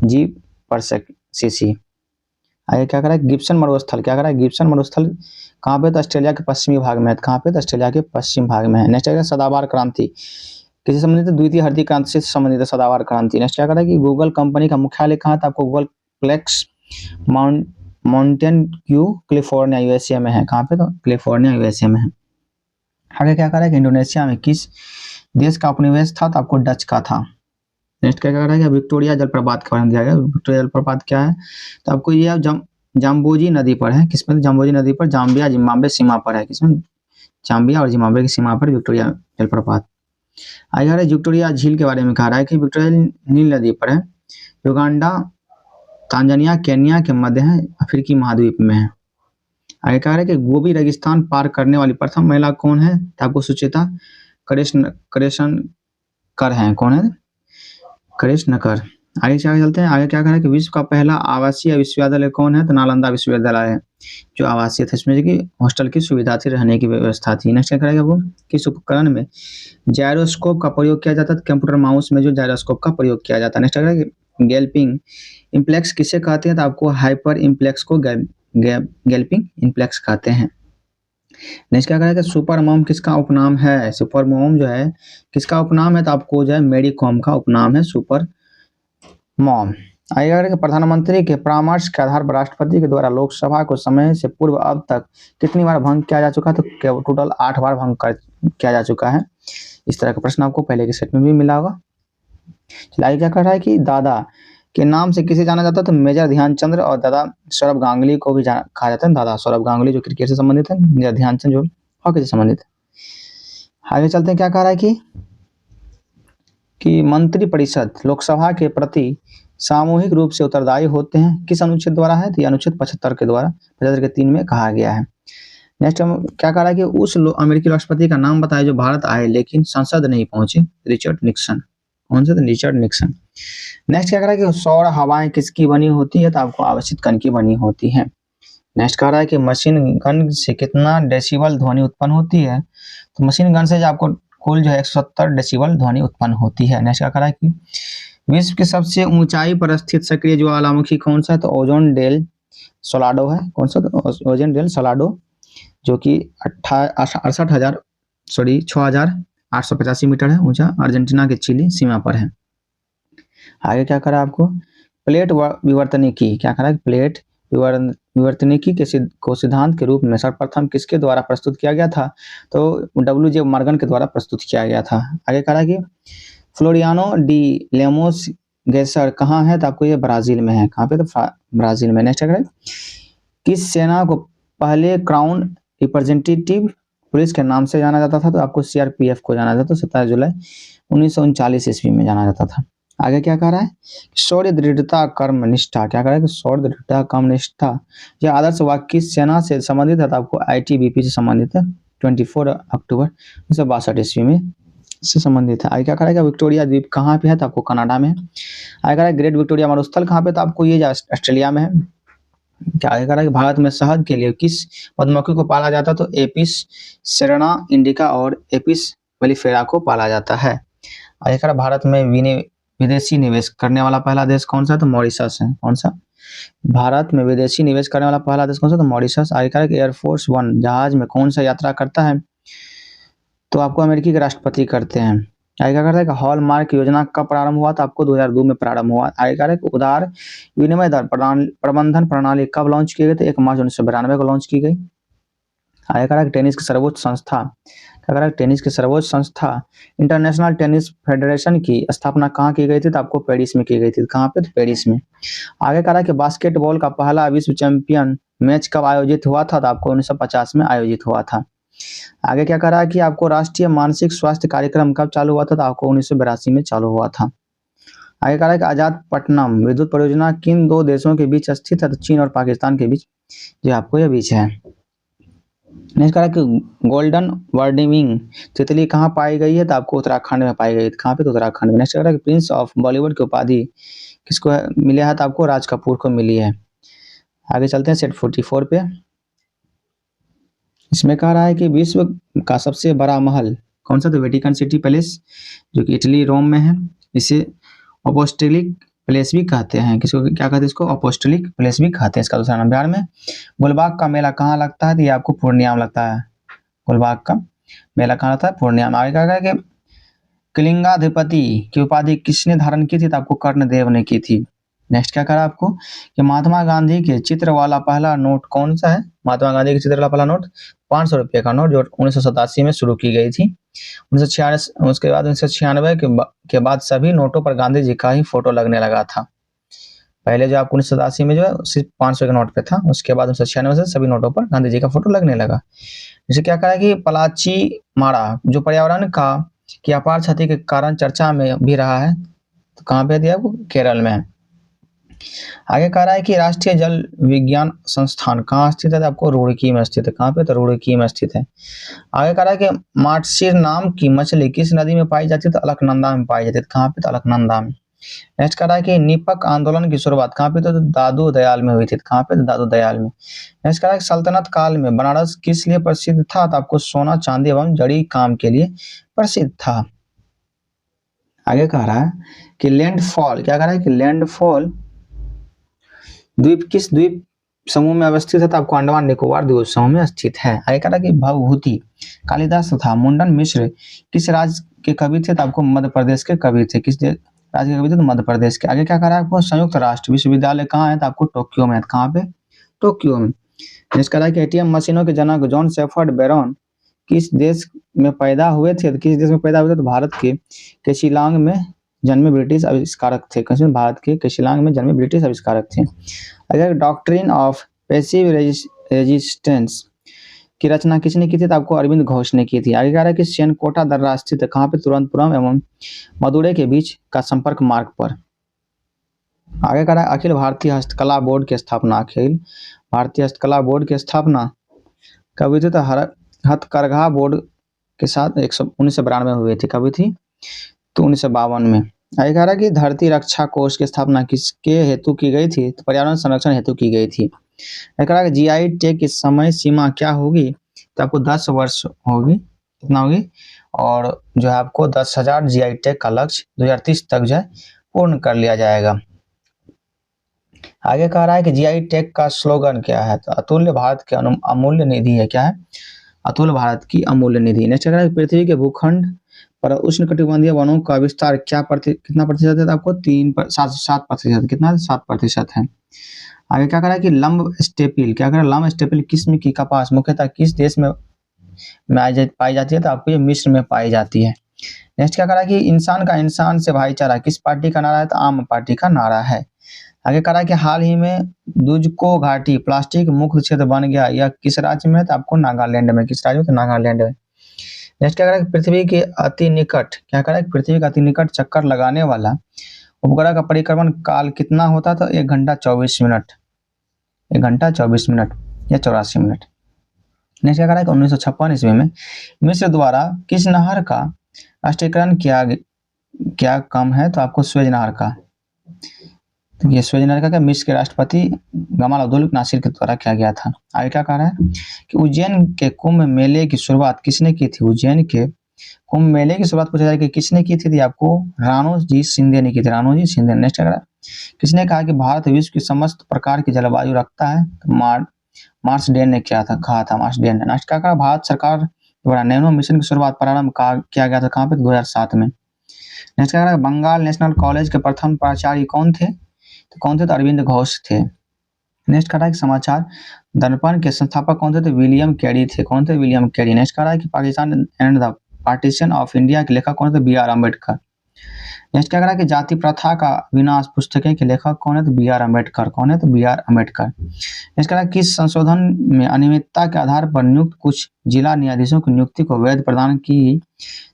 [SPEAKER 1] G/cc। आगे क्या करा, गिब्सन मरुस्थल, क्या करा, गिब्सन मरुस्थल कहाँ पे, तो ऑस्ट्रेलिया के पश्चिमी भाग में है, कहाँ पे, तो ऑस्ट्रेलिया के पश्चिम भाग में है। नेक्स्ट क्या, सदाबहार क्रांति किससे संबंधित है, द्वितीय हरित क्रांति से संबंधित है सदाबहार क्रांति। नेक्स्ट क्या करा कि गूगल कंपनी का मुख्यालय कहाँ था, आपको Googleplex Mountain View California USA में है, कहाँ पे, तो कैलिफोर्निया USA में है। आगे क्या करा कि इंडोनेशिया में किस देश का उपनिवेश था, तो आपको डच का था। नेक्स्ट क्या कर रहा है, विक्टोरिया जलप्रपात के बारे में दिया गया, विक्टोरिया जलप्रपात क्या है, तो आपको ये जाम्बोजी नदी पर है, किसमें, जाम्बोजी नदी पर, जाम्बिया जिम्बाब्वे सीमा पर है, किसमें, जाम्बिया और जिम्बाब्वे की सीमा पर विक्टोरिया जलप्रपात। आगे है विक्टोरिया झील के बारे में कह रहा है कि विक्टोरिया नील नदी पर है, युगांडा, तांजानिया, केन्या के मध्य है, अफ्रीकी महाद्वीप में है। आगे कह रहा है कि गोबी रेगिस्तान पार करने वाली प्रथम महिला कौन है, तो आपको सुचेता कृष्णकर हैं। कौन है? कृष्णकर। आगे चलते हैं। आगे क्या कह रहा है कि विश्व का पहला आवासीय विश्वविद्यालय कौन है, तो नालंदा विश्वविद्यालय है, जो आवासीय था, इसमें की हॉस्टल की सुविधा थी, रहने की व्यवस्था थी। नेक्स्ट क्या करेगा वो, किस उपकरण में जायरोस्कोप का प्रयोग किया जाता है, कंप्यूटर माउस में जो जायरोस्कोप का प्रयोग किया जाता है। नेक्स्ट क्या करेगा, गैल्पिंग इम्प्लेक्स किसे कहते हैं, तो आपको हाइपर इम्प्लेक्स को गैल्पिंग इम्प्लेक्स कहते हैं। नेक्स्ट क्या करेगा, सुपर मॉम किसका उपनाम है, सुपर मॉम जो है किसका उपनाम है, तो आपको जो है मेरी कॉम का उपनाम है सुपर मॉम। आगे प्रधानमंत्री के परामर्श के आधार पर राष्ट्रपति के द्वारा लोकसभा को समय से पूर्व अब तक कितनी बार भंग किया जा चुका है, तो टोटल 8 बार भंग किया जा चुका है। इस तरह का प्रश्न आपको पहले के सेट में भी मिला होगा। चलिए आगे क्या कर रहा है कि दादा के नाम से किसे जाना जाता है, तो मेजर ध्यानचंद्र और दादा सौरभ गांगुली को भी कहा जाता है। दादा सौरभ गांगुली जो क्रिकेट से संबंधित है, मेजर ध्यानचंद जो हॉकी से संबंधित है। आगे चलते हैं। क्या कह रहा है कि मंत्रिपरिषद लोकसभा के प्रति सामूहिक रूप से उत्तरदायी होते हैं, किस अनुच्छेद द्वारा है, तो अनुच्छेद 75 के द्वारा 75 के 3 में कहा गया है। नेक्स्ट हम क्या कह रहा है कि उस अमेरिकी राष्ट्रपति का नाम बताया जो भारत आए लेकिन संसद नहीं पहुंचे, रिचर्ड निक्सन। कौन सा, तो रिचर्ड निक्सन। नेक्स्ट क्या कह रहा है कि सौर हवाएं किसकी बनी होती है, तो आपको आवेशित कण की बनी होती है। नेक्स्ट कह रहा है कि मशीन गन से कितना डेसिबल ध्वनि उत्पन्न होती है, तो मशीन गन से जो आपको कुल जो है 170 डेसिबल ध्वनि उत्पन्न होती है। नेक्स्ट क्या कह रहा है कि विश्व की सबसे ऊंचाई पर स्थित सक्रिय ज्वालामुखी कौन सा है, तो ओजोन डेल सोलाडो है। कौन सा, तो ओजोन डेल सोलाडो, जो कि 6,885 मीटर है ऊंचा, अर्जेंटीना के चिली सीमा पर है। आगे क्या करा आपको, प्लेट विवर्तनिकी। क्या करा, प्लेट विवर्तनिकी के सिद्धांत के रूप में सर्वप्रथम किसके द्वारा प्रस्तुत किया गया था, तो WJ मॉर्गन के द्वारा प्रस्तुत किया गया था। आगे कहा कि फ्लोरियानो डी लेमोस गैसर कहाँ है, तो आपको ये ब्राजील में है। कहाँ पे, तो ब्राजील में। नेक्स्ट है किस सेना को पहले क्राउन रिप्रेजेंटेटिव पुलिस के नाम से जाना जाता था, तो आपको CRPF को जाना जाता था। 27 जुलाई 1939 ईस्वी में जाना जाता था। आगे क्या कह रहा है, शौर्य दृढ़ता कर्म निष्ठा। क्या कह रहा है कि शौर्य दृढ़ता कर्म निष्ठा यह आदर्श वाक्य किस सेना से संबंधित है, तो आपको ITBP से संबंधित है। 24 अक्टूबर 1962 ईस्वी में से संबंधित है। आगे क्या कह रहा है, विक्टोरिया द्वीप कहाँ पे है, तो आपको कनाडा में है। आगे कह रहा है ग्रेट विक्टोरिया मरुस्थल कहाँ पे, तो आपको ये ऑस्ट्रेलिया में है। क्या आगे कह रहा है कि भारत में शहद के लिए किस मधुमक्खी को पाला जाता है, तो एपिस सेरेना इंडिका और एपिस मेलिफेरा को पाला जाता है। आगे कह रहा है भारत में विदेशी निवेश करने वाला पहला देश कौन सा, तो मॉरिशस है। कौन सा, भारत में विदेशी निवेश करने वाला पहला देश कौन सा, तो मॉरिशस। आगे कह रहा है कि एयरफोर्स 1 जहाज में कौन सा यात्रा करता है, तो आपको अमेरिकी के राष्ट्रपति करते हैं। आगे क्या करता है कि हॉलमार्क योजना कब प्रारंभ हुआ, तो आपको 2002 में प्रारंभ हुआ। आगे कह रहा है कि उदार विनिमय दर प्रबंधन प्रणाली कब लॉन्च की गई, तो 1 मार्च 1992 को लॉन्च की गई। आगे कह रहा है कि टेनिस की सर्वोच्च संस्था। क्या कह रहा है, टेनिस की सर्वोच्च संस्था इंटरनेशनल टेनिस फेडरेशन की स्थापना कहाँ की गई थी, तो आपको पेरिस में की गई थी। कहाँ पे, तो पेरिस में। आगे कह रहा है कि बास्केटबॉल का पहला विश्व चैंपियन मैच कब आयोजित हुआ था, तो आपको 1950 में आयोजित हुआ था। आगे क्या कह रहा है कि आपको राष्ट्रीय मानसिक स्वास्थ्य कार्यक्रम कब चालू हुआ था, तो आपको 1982 में चालू हुआ था। आगे कह रहा है कि आजाद पटनम विद्युत परियोजना किन 2 देशों के बीच स्थित है, तो चीन और पाकिस्तान के बीच जो आपको यह बीच है। नेक्स्ट कह रहा है कि गोल्डन वर्डिंग तितली कहाँ पाई गई है, तो आपको उत्तराखंड में पाई गई है। कहाँ पे, तो उत्तराखंड में। नेक्स्ट कह रहा है कि प्रिंस ऑफ बॉलीवुड की उपाधि किसको मिला है, तो आपको राज कपूर को मिली है। आगे चलते हैं सेट 44 पे। इसमें कह रहा है कि विश्व का सबसे बड़ा महल कौन सा, तो वेटिकन सिटी पैलेस, जो कि इटली रोम में है। इसे अपोस्टोलिक पैलेस भी कहते हैं। किसको क्या कहते हैं, इसको अपोस्टोलिक पैलेस भी कहते हैं। इसका दूसरा नाम। बिहार में गुलबाग का मेला कहाँ लगता है, तो ये आपको पूर्णिया में लगता है। गुलबाग का मेला कहाँ लगता है, पूर्णिया में। आगे कहा गया कि कलिंगाधिपति की उपाधि किसने धारण की थी, तो आपको कर्णदेव ने की थी। नेक्स्ट क्या करा आपको कि महात्मा गांधी के चित्र वाला पहला नोट कौन सा है, महात्मा गांधी के चित्र वाला पहला नोट 500 रुपये का नोट, जो 1987 में शुरू की गई थी। 1996 उसके बाद 1996 के बाद सभी नोटों पर गांधी जी का ही फोटो लगने लगा था। पहले जो आपको 1987 में जो है सिर्फ 500 के नोट पे था, उसके बाद 1996 से सभी नोटों पर गांधी जी का फोटो लगने लगा। जैसे क्या कहा कि पलाची मारा जो पर्यावरण का की अपार क्षति के कारण चर्चा में भी रहा है, तो कहाँ पे दिया, वो केरल में है। आगे कह रहा है कि राष्ट्रीय जल विज्ञान संस्थान कहाँ स्थित है, तो आपको रुड़की में स्थित है। कहाँ पे, तो रुड़की में स्थित है। आगे कह रहा है कि माटसिर नाम की मछली किस नदी में पाई जाती है, तो अलकनंदा में पाई जाती है। कहाँ पे, तो अलकनंदा में। नेक्स्ट कह रहा है कि निपक आंदोलन की शुरुआत कहाँ पे, तो दादू दयाल में हुई थी। कहाँ पे, तो दादू दयाल में। नेक्स्ट कह रहा है कि सल्तनत काल में बनारस किस लिए प्रसिद्ध था, तो आपको सोना चांदी एवं जड़ी काम के लिए प्रसिद्ध था। आगे कह रहा है कि लैंडफॉल, क्या कह रहा है कि लैंडफॉल द्वीप किस द्वीप समूह में अवस्थित है, तो आपको अंडमान निकोबार द्वीप समूह में स्थित है। आगे कह रहा है कि भवभूति कालिदास तथा मुंडन मिश्र किस राज्य के कवि थे, तो आपको मध्य प्रदेश के कवि थे। किस राज्य के कवि थे, तो मध्य प्रदेश के। आगे क्या कह रहा है आपको, संयुक्त राष्ट्र विश्वविद्यालय कहाँ है, तो आपको टोक्यो में है। कहाँ पे, टोक्यो में। नेक्स्ट कह रहा है कि एटीएम मशीनों के जनक जॉन शेफर्ड बैरन किस देश में पैदा हुए थे, तो किस देश में पैदा हुए थे, तो भारत के शिलांग में जन्मे ब्रिटिश आविष्कारक थे। भारत के शिलांग में जन्मे ब्रिटिश आविष्कारक थे। अगर डॉक्ट्रिन ऑफ पैसिव रेजिस्टेंस की रचना किसने की थी, तो आपको अरविंद घोष ने की थी। आगे कह रहा है कि सेनकोटा दर्रा स्थित है कहाँ पे, तुरंतपुरम एवं मदुरै के बीच का संपर्क मार्ग पर। आगे कह रहा है अखिल भारतीय हस्तकला बोर्ड की स्थापना, अखिल भारतीय हस्तकला बोर्ड की स्थापना कब हुई थी, तो हथकरघा बोर्ड के साथ 1992 में हुई थी। कब हुई थी, तो 1952 में। आगे कह रहा है कि धरती रक्षा कोष की स्थापना किसके हेतु की गई थी, तो पर्यावरण संरक्षण हेतु की गई थी। आगे कह रहा है कि जीआई टैग की समय सीमा क्या होगी, तो आपको 10 वर्ष होगी। कितना होगी, और जो है आपको 10,000 जीआई टैग का लक्ष्य 2030 तक जो है पूर्ण कर लिया जाएगा। आगे कह रहा है कि जीआई टैग का स्लोगन क्या है, तो अतुल्य भारत की अमूल्य निधि है। क्या है, अतुल्य भारत की अमूल्य निधि। नेक्स्ट कह रहा है पृथ्वी के भूखंड पर उष्णकटिबंधीय वनों का विस्तार कितना प्रतिशत है, तो आपको 7%। कितना, 7% है। आगे क्या कह रहा है कि लंब स्टेपिल, क्या कह रहा है, लंब स्टेपिल किस्म की कपास मुख्यतः किस देश में पाई जाती है, तो आपको ये मिस्र में पाई जाती है। नेक्स्ट क्या कह रहा है कि इंसान का इंसान से भाईचारा किस पार्टी का नारा है, तो आम पार्टी का नारा है। आगे कह रहा है कि हाल ही में दुजको घाटी प्लास्टिक मुक्त क्षेत्र बन गया, यह किस राज्य में है, तो आपको नागालैंड में। किस राज्य में, तो नागालैंड में। नेक्स्ट क्या कह रहा है कि पृथ्वी के अति निकट, क्या कह रहा है कि पृथ्वी का अति निकट चक्कर लगाने वाला उपग्रह का परिक्रमण काल कितना होता, तो 1 घंटा 24 मिनट। 1 घंटा 24 मिनट या 84 मिनट। नेक्स्ट क्या कह रहा है कि 1956 ईस्वी में मिस्र द्वारा किस नहर का राष्ट्रीयकरण क्या कम है, तो आपको स्वेज नहर का। तो ये स्वेज नहर का मिस्र के राष्ट्रपति गमाल अब्दुल नासिर के द्वारा किया गया था। आगे क्या कह रहा है कि उज्जैन के कुंभ मेले की शुरुआत किसने की थी, उज्जैन के कुंभ मेले की शुरुआत पूछा जाए कि किसने की थी, आपको राणोजी शिंदे ने की थी। राणोजी शिंदे। नेक्स्ट क्या, किसने कहा कि भारत विश्व की समस्त प्रकार की जलवायु रखता है, तो मार्स डेन ने क्या था, कहा था मार्स डेन ने। नेक्स्ट क्या कहा, भारत सरकार द्वारा नैनो मिशन की शुरुआत प्रारंभ किया गया था कहाँ पे, 2007 में। नेक्स्ट क्या कहा, बंगाल नेशनल कॉलेज के प्रथम प्राचार्य कौन थे, तो अरविंद घोष थे। नेक्स्ट कह रहा है कि समाचार दर्पण के संस्थापक कौन थे, तो विलियम कैरी थे। कौन थे, विलियम कैरी। नेक्स्ट कह रहा है कि Pakistan and the partition of India के लेखक कौन थे, बी.आर. अम्बेडकर। नेक्स्ट क्या कह रहा है कि जाति प्रथा का विनाश पुस्तकें के लेखक कौन है, तो बी.आर. अम्बेडकर। कौन है, तो बी.आर. अम्बेडकर। नेक्स्ट कह रहा है कि संशोधन में अनियमितता के आधार पर नियुक्त कुछ जिला न्यायाधीशों की नियुक्ति को वैध प्रदान की,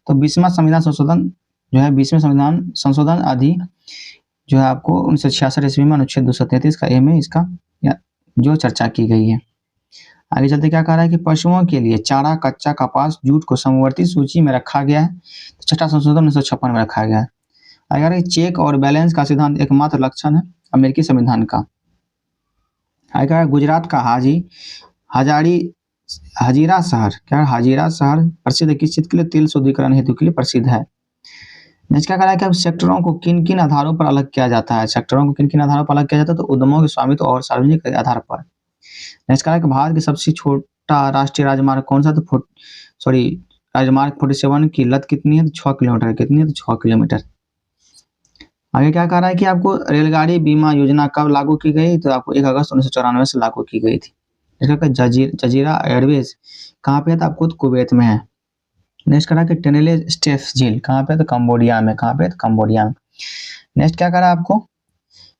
[SPEAKER 1] तो 20वां संविधान संशोधन जो है 20वें संविधान संशोधन अधि जो है आपको 1966 ईस्वी में अनुच्छेद 233 का ए में इसका जो चर्चा की गई है। आगे चलते क्या कह रहा है कि पशुओं के लिए चारा, कच्चा कपास, जूट को समवर्ती सूची में रखा गया है, तो छठा संशोधन 1956 में रखा गया है। अगर चेक और बैलेंस का सिद्धांत एकमात्र लक्षण है अमेरिकी संविधान का। अगर गुजरात का हजीरा शहर, क्या हजीरा शहर प्रसिद्ध किस चीज के लिए, तेल शुद्धिकरण हेतु के लिए प्रसिद्ध है। नेक्स्ट क्या कह रहा है कि अब सेक्टरों को किन किन आधारों पर अलग किया जाता है, सेक्टरों को किन किन आधारों पर अलग किया जाता है, तो उद्यमों के स्वामित्व और सार्वजनिक आधार पर। नेक्स्ट कह रहा है कि भारत की सबसे छोटा राष्ट्रीय राजमार्ग कौन सा, तो राजमार्ग 47 की लत कितनी है, तो 6 किलोमीटर है। कितनी है, तो 6 किलोमीटर। आगे क्या कह रहा है कि आपको रेलगाड़ी बीमा योजना कब लागू की गई, तो आपको 1 अगस्त 1994 से लागू की गई थी। इसका जजीरा एयरवेज कहाँ पे है, तो आपको कुवैत में है। नेक्स्ट कह रहा है कि टेनेले स्टेफ झील कहाँ पे, तो कंबोडिया में। कहाँ पे, तो कंबोडिया में। नेक्स्ट क्या कह रहा है आपको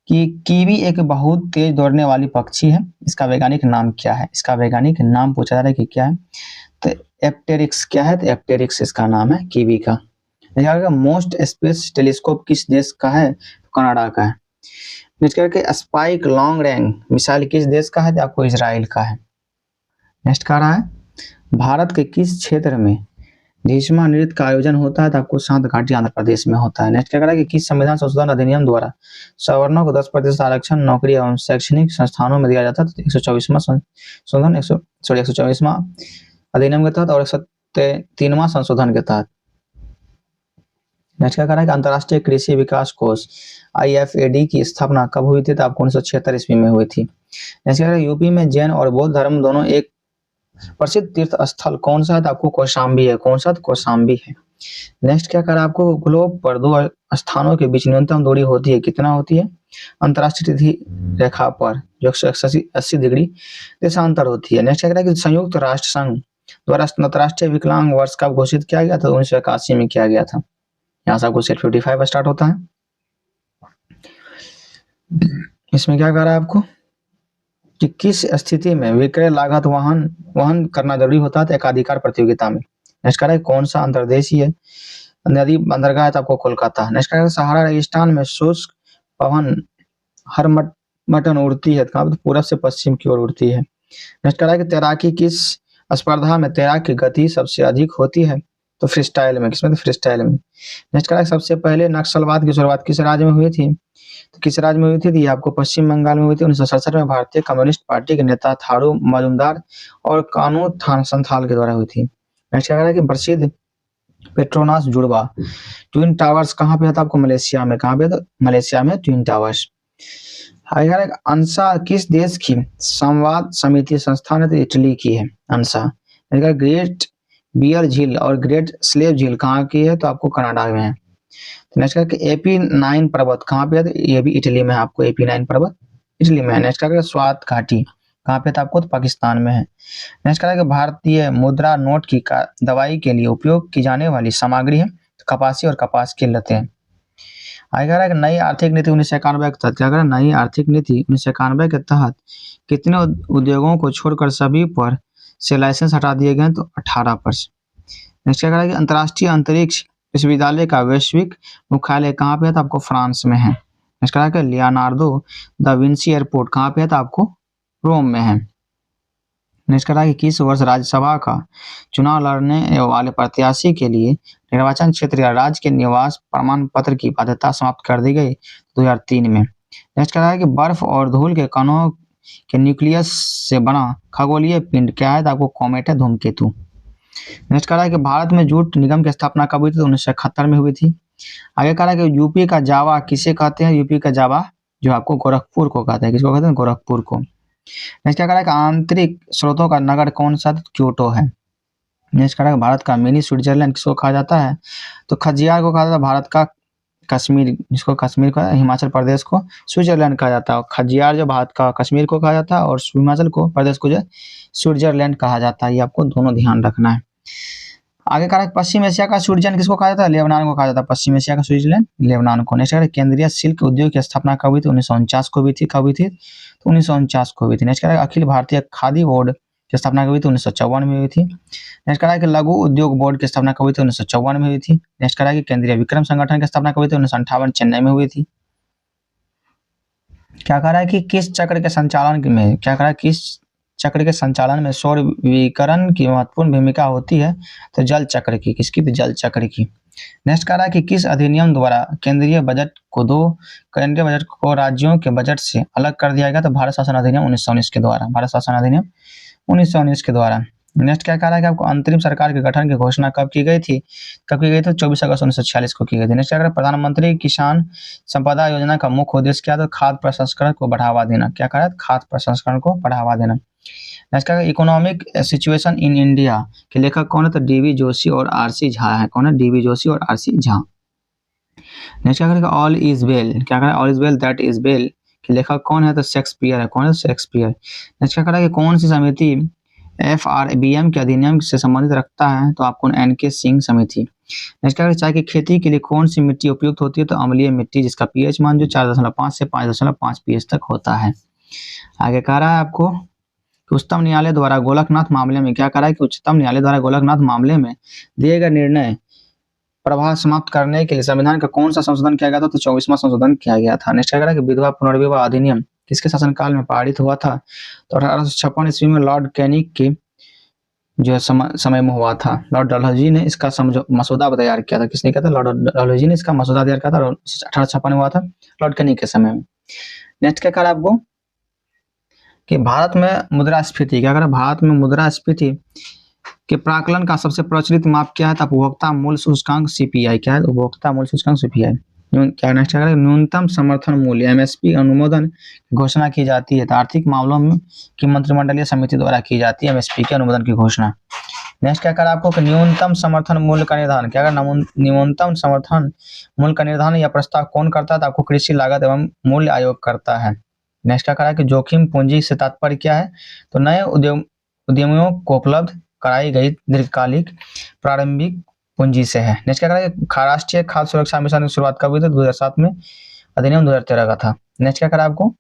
[SPEAKER 1] कि कीवी एक बहुत तेज दौड़ने वाली पक्षी है, इसका वैज्ञानिक नाम क्या है, इसका वैज्ञानिक नाम पूछा जा रहा है कि क्या है, तो एप्टेरिक्स। क्या है, तो एप्टेरिक्स इसका नाम है कीवी का। मोस्ट स्पेस टेलीस्कोप किस देश का है, कनाडा का है। नेक्स्ट करके स्पाइक लॉन्ग रेंज मिसाइल किस देश का है? तो आपको इजराइल का है। नेक्स्ट कह रहा है भारत के किस क्षेत्र में भीष्मा नृत्य का आयोजन होता है? तो आपको सात घाटी आंध्र प्रदेश में होता है। नेक्स्ट क्या कह रहा है कि किस संविधान संशोधन अधिनियम द्वारा सवर्णों को 10% आरक्षण नौकरी एवं शैक्षणिक संस्थानों में दिया जाता है? तो 124वां संशोधन 124वां अधिनियम के तहत और 103वां संशोधन के तहत। नेक्स्ट क्या कह रहा है कि अंतर्राष्ट्रीय कृषि विकास कोष IFAD की स्थापना कब हुई थी? तो आपको 1976 ईस्वी में हुई थी। नेक्स्ट क्या कह रहा है यूपी में जैन और बौद्ध धर्म दोनों एक प्रसिद्ध तीर्थ स्थल कौन सा है? तो आपको कौशाम्बी है। कौन सा? तो कौशाम्बी है। नेक्स्ट क्या करा आपको ग्लोब पर दो स्थानों के बीच न्यूनतम दूरी होती है, कितना होती है? अंतर्राष्ट्रीय तिथि रेखा पर जो 180 डिग्री देशांतर होती है। नेक्स्ट क्या करा कि संयुक्त राष्ट्र संघ द्वारा अंतर्राष्ट्रीय विकलांग वर्ष कब घोषित किया गया था? 1981 में किया गया था। यहाँ से आपको सेट 55 स्टार्ट होता है। इसमें क्या करा आपको कि किस स्थिति में विक्रय लागत वहन करना जरूरी होता है? एकाधिकार प्रतियोगिता में। नेक्स्ट कह रहा है कौन सा अंतर्देशीय नदी बंदरगाह है? तो आपको कोलकाता। नेक्स्ट कह रहा है सहारा रेगिस्तान में शुष्क पवन हर मटन उड़ती है? कहाँ? पूरब से पश्चिम की ओर उड़ती है। नेक्स्ट कह रहा है कि तैराकी किस स्पर्धा में तैराक की गति सबसे अधिक होती है? तो फ्री स्टाइल में। किसमें? तो फ्री स्टाइल में। नेक्स्ट कह रहा है सबसे पहले नक्सलवाद की शुरुआत किस राज्य में हुई थी? तो किस राज्य में हुई थी? ये आपको पश्चिम बंगाल में हुई थी। 1967 में भारतीय कम्युनिस्ट पार्टी के नेता थारू मजूमदार और कानू संथाल के द्वारा हुई थी। नेक्स्ट क्या कह रहा है कि प्रसिद्ध पेट्रोनास जुड़वा ट्विन टावर्स कहाँ पे है? आपको मलेशिया में। कहाँ पे? तो मलेशिया में ट्विन टावर्स। अंसा किस देश की संवाद समिति संस्थान है? तो इटली की है अंसा। ग्रेट बियर झील और ग्रेट स्लेव झील कहाँ की है? तो आपको कनाडा में है। नेक्स्ट का AP9 पर्वत कहाँ पे है? तो ये भी इटली में है। आपको AP9 पर्वत इटली में है। नेक्स्ट का स्वात घाटी कहाँ पे था? आपको तो पाकिस्तान में है। नेक्स्ट कह रहा है कि भारतीय मुद्रा नोट की दवाई के लिए उपयोग की जाने वाली सामग्री है तो कपासी और कपास की लतें। आगे कह रहा है कि नई आर्थिक नीति 1991 के तहत क्या कह रहा है? नई आर्थिक नीति 1991 के तहत कितने उद्योगों को छोड़कर सभी पर से लाइसेंस हटा दिए गए? तो 18%। नेक्स्ट क्या कह रहा है कि अंतर्राष्ट्रीय अंतरिक्ष विश्वविद्यालय का वैश्विक मुख्यालय कहाँ पे है? तो आपको फ्रांस में है। नेक्स्ट कह रहा है कि लियोनार्डो दा विंसी एयरपोर्ट कहाँ पे है? तो आपको रोम में है। नेक्स्ट कह रहा है कि किस वर्ष राज्यसभा का चुनाव लड़ने वाले प्रत्याशी के लिए निर्वाचन क्षेत्र या राज्य के निवास प्रमाण पत्र की बाध्यता समाप्त कर दी गई? 2003 में। नेक्स्ट कह रहा है कि बर्फ और धूल के कणों के न्यूक्लियस से बना खगोलीय पिंड क्या है? तो आपको कॉमेट है, धूमकेतु। नेक्स्ट कह रहा है कि भारत में जूट निगम की स्थापना कब हुई थी? तो 1971 में हुई थी। आगे कह रहा है कि यूपी का जावा किसे कहते हैं? यूपी का जावा जो आपको गोरखपुर को कहते हैं। किसको कहते हैं? गोरखपुर को। नेक्स्ट क्या कह रहा है कि आंतरिक स्रोतों का नगर कौन सा? क्योटो है। नेक्स्ट कह रहा है भारत का मिनी स्विट्जरलैंड किसको कहा जाता है? तो खजियार को कहा जाता है। भारत का कश्मीर, जिसको कश्मीर का हिमाचल प्रदेश को स्विट्जरलैंड कहा जाता है। खजियार जो भारत का कश्मीर को कहा जाता है और हिमाचल को प्रदेश को जो स्विट्जरलैंड कहा जाता है। ये आपको दोनों ध्यान रखना है। आगे कह रहा है पश्चिम एशिया का स्विट्जरलैंड किसको कहा जाता है? लेबनान को कहा जाता है। पश्चिम एशिया का स्विट्जरलैंड लेबनान को। नेक्स्ट कह रहा है केंद्रीय सिल्क उद्योग की स्थापना कब हुई थी? 1949 को भी थी। कब हुई थी? तो 1949 को हुई थी। नेक्स्ट कह रहा है अखिल भारतीय खादी बोर्ड की स्थापना कब हुई थी? 1954 में हुई थी। नेक्स्ट कह रहा है कि लघु उद्योग बोर्ड की स्थापना कब हुई थी? 1954 में हुई थी। नेक्स्ट कह रहा है कि केंद्रीय विक्रम संगठन की स्थापना कब हुई थी? 1958 चेन्नई में हुई थी। क्या कह रहा है कि किस चक्र के संचालन में क्या कह रहा है किस चक्र के संचालन में सौर विकिरण की महत्वपूर्ण भूमिका होती है? तो जल चक्र की। किसकी? तो जल चक्र की। नेक्स्ट कह रहा है कि किस अधिनियम द्वारा केंद्रीय बजट को राज्यों के बजट से अलग कर दिया गया? तो भारत शासन अधिनियम 1919 के द्वारा। भारत शासन अधिनियम 1919 के द्वारा। नेक्स्ट क्या कह रहा है कि आपको अंतरिम सरकार के गठन की घोषणा कब की गई थी? 24 अगस्त 1946 को की गई थी। नेक्स्ट क्या कह रहा है प्रधानमंत्री किसान संपदा योजना का मुख्य उद्देश्य क्या था? खाद्य प्रसंस्करण को बढ़ावा देना। क्या कह रहा है? खाद्य प्रसंस्करण को बढ़ावा देना। नेक्स्ट क्या है इकोनॉमिक सिचुएशन इन इंडिया के लेखक कौन है? तो DV जोशी और RC झा है। कौन है? DV जोशी और RC झा। नेक्स्ट क्या करेगा? All is well. क्या करेगा? All is well that is well के लेखक कौन है? तो शेक्सपियर है। कौन है? शेक्सपियर। नेक्स्ट क्या करेगा? कौन सी समिति FRBM के अधिनियम से संबंधित रखता है? तो आपको NK सिंह समिति। नेक्स्ट क्या करेगा? चाय की खेती के लिए कौन सी मिट्टी उपयुक्त होती है? तो अम्लीय मिट्टी जिसका pH मान जो 4.5 से 5.5 pH तक होता है। आगे कह रहा है आपको उच्चतम न्यायालय द्वारा गोलकनाथ मामले में क्या करा है कि उच्चतम न्यायालय द्वारा गोलकनाथ मामले में दिए गए निर्णय प्रभाव समाप्त करने के लिए संविधान का कौन सा संशोधन किया गया था? तो 24वां संशोधन किया गया था। नेक्स्ट क्या कह रहा है कि विधवा पुनर्विवाह अधिनियम किसके शासनकाल में पारित हुआ था? तो 1856 ईस्वी में लॉर्ड कैनिंग के जो समय में हुआ था। लॉर्ड डलहौजी ने इसका मसौदा तैयार किया था। किसने किया था? लॉर्ड डलहौजी ने इसका मसौदा तैयार किया था और 1856 में हुआ था लॉर्ड कैनिंग के समय में। नेक्स्ट क्या कह रहा है आपको कि भारत में मुद्रास्फीति, क्या कह रहा है? भारत में मुद्रास्फीति के प्राकलन का सबसे प्रचलित माप क्या है? तो उपभोक्ता मूल्य सूचकांक सीपीआई। क्या है? उपभोक्ता मूल्य सूचकांक सीपीआई। क्या नेक्स्ट क्या है? न्यूनतम समर्थन मूल्य एमएसपी अनुमोदन घोषणा की जाती है। तो आर्थिक मामलों में की मंत्रिमंडलीय समिति द्वारा की जाती है एमएसपी के अनुमोदन की घोषणा। नेक्स्ट क्या कर आपको कि न्यूनतम समर्थन मूल्य का निर्धारण, क्या न्यूनतम समर्थन मूल्य का निर्धारण या प्रस्ताव कौन करता है? तो आपको कृषि लागत एवं मूल्य आयोग करता है। नेक्स्ट क्या करा कि जोखिम पूंजी से तात्पर्य क्या है? तो नए उद्यमियों को उपलब्ध कराई गई दीर्घकालिक प्रारंभिक पूंजी से है। नेक्स्ट क्या करा? राष्ट्रीय खाद्य सुरक्षा मिशन की शुरुआत कब हुई थी? 2007 में, अधिनियम 2013 का था। नेक्स्ट क्या करा आपको